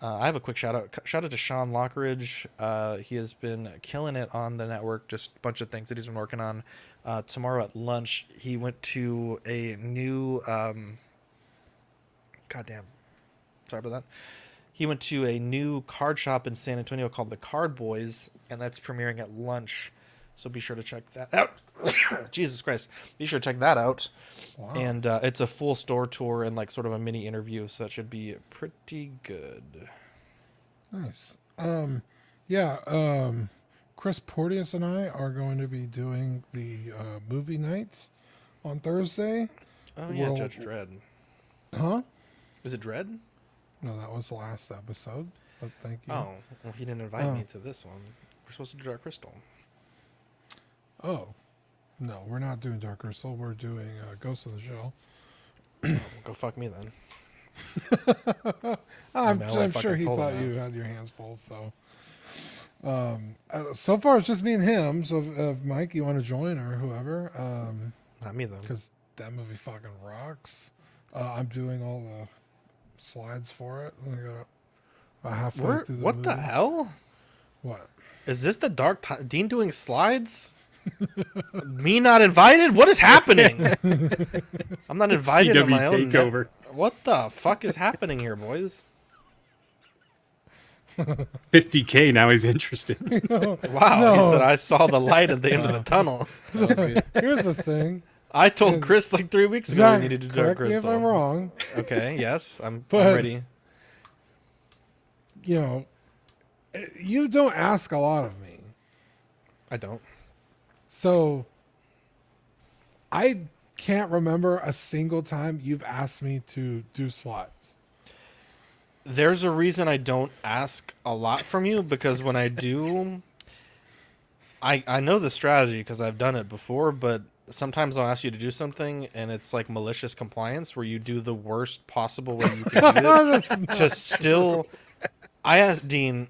I have a quick shout out. Shout out to Sean Lockridge. He has been killing it on the network. Just a bunch of things that he's been working on. Tomorrow at lunch, he went to a new. Goddamn. Sorry about that. He went to a new card shop in San Antonio called the Card Boys, and that's premiering at lunch. So be sure to check that out. Jesus Christ. Be sure to check that out. Wow. And it's a full store tour and like sort of a mini interview, so that should be pretty good. Nice. Chris Porteous and I are going to be doing the movie nights on Thursday. Oh, yeah, Judge Dredd. Huh? Is it Dredd? No, that was the last episode. But thank you. Oh, well, he didn't invite me to this one. We're supposed to do Dark Crystal. Oh. No, we're not doing Dark Crystal. We're doing Ghost of the Shell. Go fuck me then. I'm sure he thought you had your hands full. So, so far it's just me and him. So if Mike, you want to join or whoever, not me though, because that movie fucking rocks. I'm doing all the slides for it. I got about halfway through the what movie. the hell? What is this? Dean doing slides? Me not invited? What is happening? I'm not invited on my own takeover. What the fuck is happening here, boys? 50K, now he's interested. Wow, he said I saw the light at the end of the tunnel. Here's the thing. I told Chris like 3 weeks ago we needed to do Dark Crystal. Correct me if I'm wrong. Okay, yes, I'm ready. You know, you don't ask a lot of me. I don't. So, I can't remember a single time you've asked me to do slides. There's a reason I don't ask a lot from you, because when I do, I know the strategy because I've done it before, but sometimes I'll ask you to do something and it's like malicious compliance where you do the worst possible way you can do it to still... I asked Dean,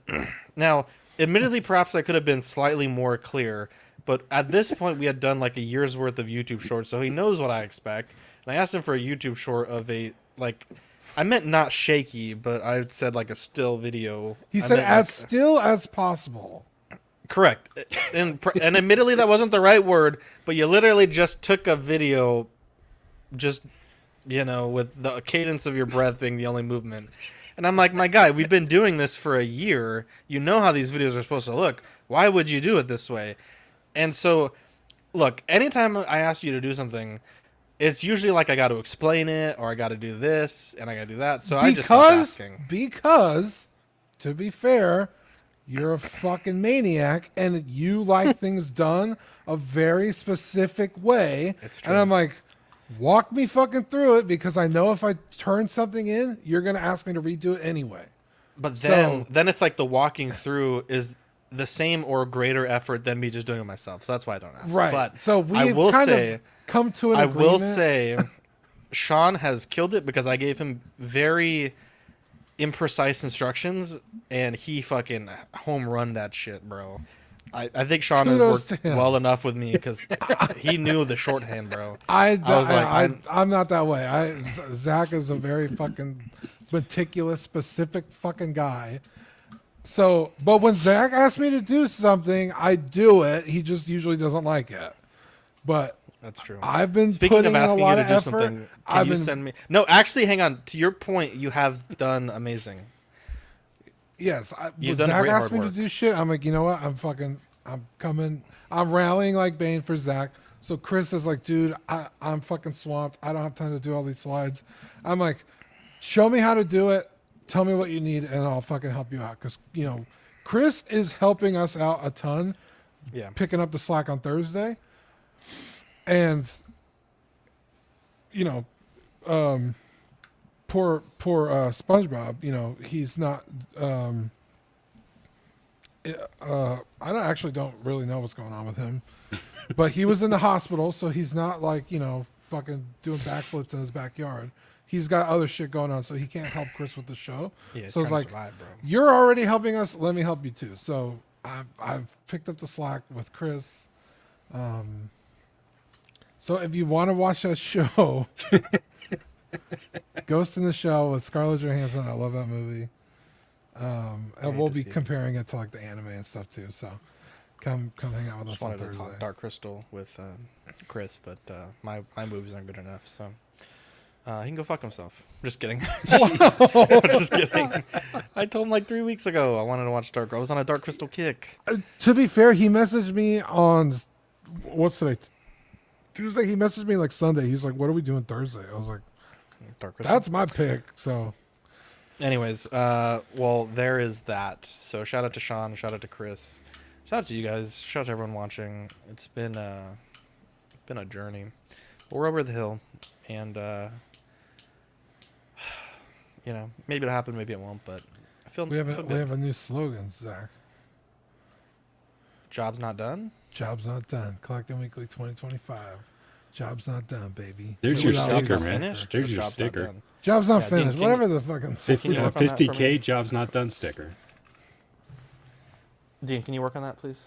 now, admittedly, perhaps I could have been slightly more clear, but at this point, we had done like a year's worth of YouTube shorts, so he knows what I expect. And I asked him for a YouTube short of a, like, I meant not shaky, but I said like a still video. He said as still as possible. Correct. And admittedly, that wasn't the right word, but you literally just took a video, just, you know, with the cadence of your breath being the only movement. And I'm like, my guy, we've been doing this for a year. You know how these videos are supposed to look. Why would you do it this way? And so, look, anytime I ask you to do something, it's usually like I got to explain it, or I got to do this, and I got to do that. So I just stopped asking. Because, to be fair, you're a fucking maniac, and you like things done a very specific way. It's true. And I'm like, walk me fucking through it, because I know if I turn something in, you're going to ask me to redo it anyway. But then it's like the walking through is the same or greater effort than me just doing it myself. So that's why I don't ask. Right. But so we've kind of come to an agreement. I will say Sean has killed it because I gave him very imprecise instructions and he fucking home run that shit, bro. I think Sean has worked well enough with me because he knew the shorthand, bro. I'm not that way. Zach is a very fucking meticulous, specific fucking guy. So, but when Zach asks me to do something, I do it. He just usually doesn't like it. But that's true. I've been putting in a lot of effort. Can you send me? No, actually, hang on. To your point, you have done amazing. Yes, when Zach asked me to do shit, I'm like, you know what? I'm coming. I'm rallying like Bane for Zach. So Chris is like, dude, I'm fucking swamped. I don't have time to do all these slides. I'm like, show me how to do it. Tell me what you need, and I'll fucking help you out. Because, you know, Chris is helping us out a ton. Yeah. Picking up the slack on Thursday. And, you know, poor SpongeBob, you know, he's not... I don't really know what's going on with him. But he was in the hospital, so he's not like, you know, fucking doing backflips in his backyard. He's got other shit going on, so he can't help Chris with the show. Yeah, so it's like, survive, you're already helping us. Let me help you too. So I've picked up the slack with Chris. So if you want to watch that show, Ghost in the Shell with Scarlett Johansson, I love that movie. And we'll be comparing it to like the anime and stuff too. So come hang out with us on Thursday. Talk Dark Crystal with Chris, but my movies aren't good enough, so he can go fuck himself. Just kidding. Just kidding. I told him like 3 weeks ago I wanted to watch Dark. I was on a Dark Crystal kick. To be fair, he messaged me on what's today? Tuesday. He messaged me like Sunday. He's like, "What are we doing Thursday?" I was like, Dark Crystal. "That's my pick." So, anyways, well, there is that. So shout out to Sean. Shout out to Chris. Shout out to you guys. Shout out to everyone watching. It's been a journey. We're over the hill, and You know, maybe it'll happen, maybe it won't. But I feel We have feel a, good. we have a new slogan, Zach. Job's not done. Job's not done. Collecting Weekly 2025. Job's not done, baby. There's We your always sticker, got man. Finished, There's but your job's not sticker. done. Job's not Yeah, Dean, finished. can Whatever you- the fucking Can 50, you work on that for me? 50K job's not done sticker. Dean, can you work on that, please?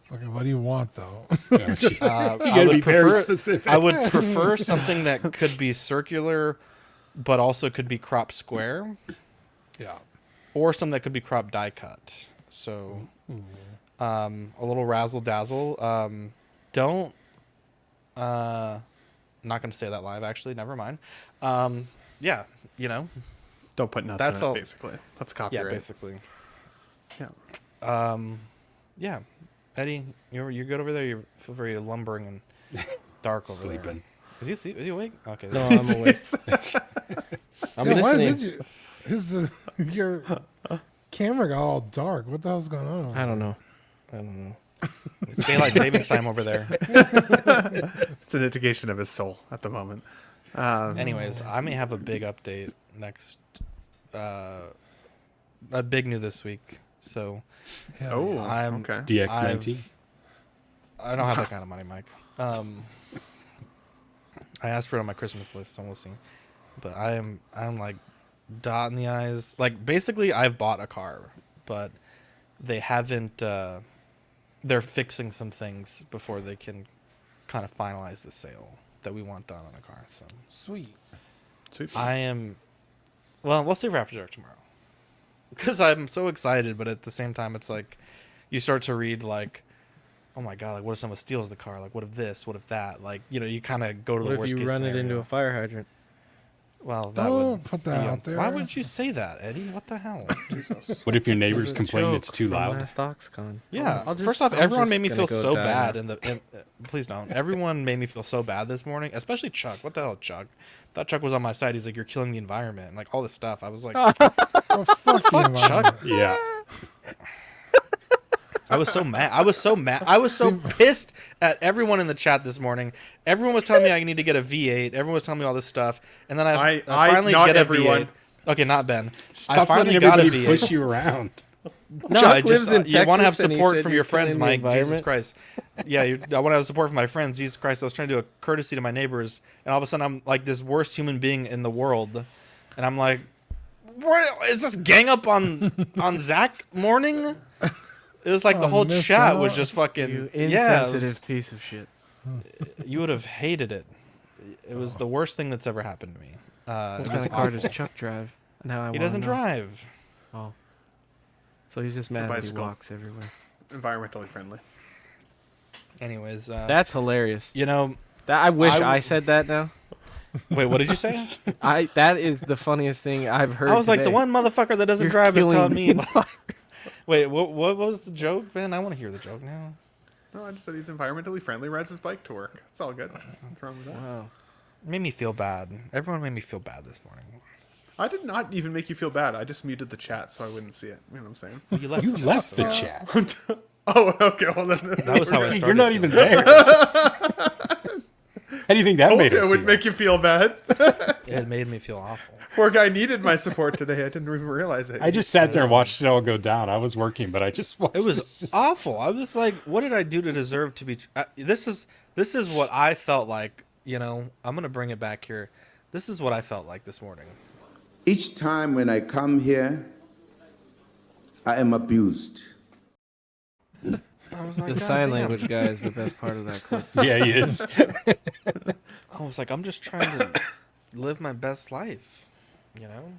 Okay, what do you want though? I gotta would be very prefer. specific. I would prefer something that could be circular, but also could be cropped square, Yeah. or something that could be cropped die cut. So, a little razzle dazzle. Don't. Not going to say that live. Actually, never mind. Yeah, you know. Don't put nuts That's in it, all- basically. That's copyright. Yeah, basically. Yeah. Yeah, Eddie, you're good over there. You feel very lumbering and dark over Sleeping. there. Is he awake? Okay. No, I'm awake. I'm Yeah, why listening. did you? Your camera got all dark. What the hell's going on? I don't know. It's daylight savings time over there. It's an indication of his soul at the moment. Anyways, I may have a big update next. A big new this week. So. Oh, I'm okay. DX19. I don't have that kind of money, Mike. I asked for it on my Christmas list, so we'll see. But I'm like dotting the I's. Like basically, I've bought a car, but they haven't. They're fixing some things before they can kind of finalize the sale that we want done on the car. So Sweet. I am. Well, we'll see for after dark tomorrow. Because I'm so excited, but at the same time, it's like you start to read like, oh my god, like what if someone steals the car? Like what if this? What if that? Like you kind of go to What the if worst you case run scenario. it into a fire hydrant? Well, that Don't would put that be out there. Why would you say that, Eddie? What the hell? Jesus. What if your neighbors It's a complain it's joke too from loud? Last Oxcon. Yeah. I'll just- First off, I'm everyone just made me gonna feel go so die bad now. please don't. Everyone made me feel so bad this morning, especially Chuck. What the hell, Chuck? That Chuck was on my side. He's like, "You're killing the environment," and like all this stuff. I was like, Well, fuck the "Fuck, Chuck." environment. Yeah. I was so mad. I was so pissed at everyone in the chat this morning. Everyone was telling me I need to get a V8. Everyone was telling me all this stuff, and then I finally not get a everyone. V8. Okay, not Ben. Stop I finally letting got a everybody V8. push you around. No, Chuck I just lives in you want to have Texas and he support said from you're your friends, killing the Mike. Jesus environment. Christ. Yeah, I want to have support from my friends. Jesus Christ, I was trying to do a courtesy to my neighbors, and all of a sudden I'm like this worst human being in the world, and I'm like, is this gang up on Zach morning? It was like the whole missed chat was out. just fucking You yeah. insensitive piece of shit. You would have hated it. It was the worst thing that's ever happened to me. What It kind was of car awful. does Chuck drive? Now I He wanna doesn't know. drive. Oh. So he's just mad that he bicycle. walks everywhere. Environmentally friendly. Anyways, That's hilarious. you know. That I wish I I said that now. Wait, what did you say? That is the funniest thing I've heard. I was like, the today. one motherfucker that doesn't You're drive is killing telling the me. environment. Wait, what was the joke, man? I want to hear the joke now. No, I just said he's environmentally friendly, rides his bike to work. It's all good. What's wrong with that? Wow. It made me feel bad. Everyone made me feel bad this morning. I did not even make you feel bad. I just muted the chat so I wouldn't see it. You know what I'm saying? You left, You the left the chat, chat. Oh, okay. Well, then That was how I started. You're not even there. Anything that told made you it it would feel. make you feel bad. It made me feel awful. Poor guy needed my support today. I didn't even realize it. I just sat there and watched it all go down. I was working, but I just It was just awful. I was like, what did I do to deserve to be? This is what I felt like. You know, I'm gonna bring it back here. This is what I felt like this morning. Each time when I come here, I am abused. I was like, The "God sign damn." language guy is the best part of that clip. yeah, he is. I was like, I'm just trying to live my best life, you know?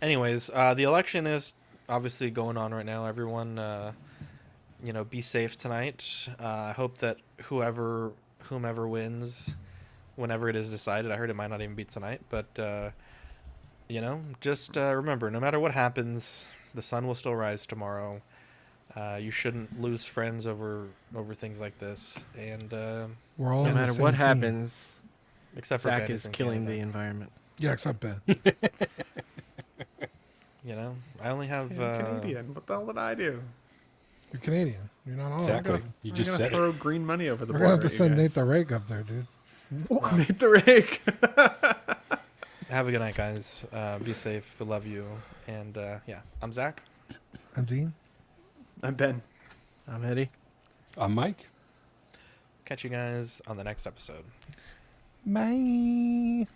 Anyways, the election is obviously going on right now. Everyone, be safe tonight. I hope that whomever wins, whenever it is decided, I heard it might not even be tonight, but, just remember, no matter what happens, the sun will still rise tomorrow. You shouldn't lose friends over things like this. And We're all No on the matter same what team. except happens, for Zach Ben is in killing Canada. the environment. Yeah, except Ben. I only have Canadian. What the hell did I do? You're Canadian. You're not all Exactly. that. You I'm just gonna said throw it. green money over the We're border. gonna have to at you send Nate guys. the Rake up there, dude. Nate the Rake. Have a good night, guys. Be safe. We love you. And yeah, I'm Zach. I'm Dean. I'm Ben. I'm Eddie. I'm Mike. Catch you guys on the next episode. Bye.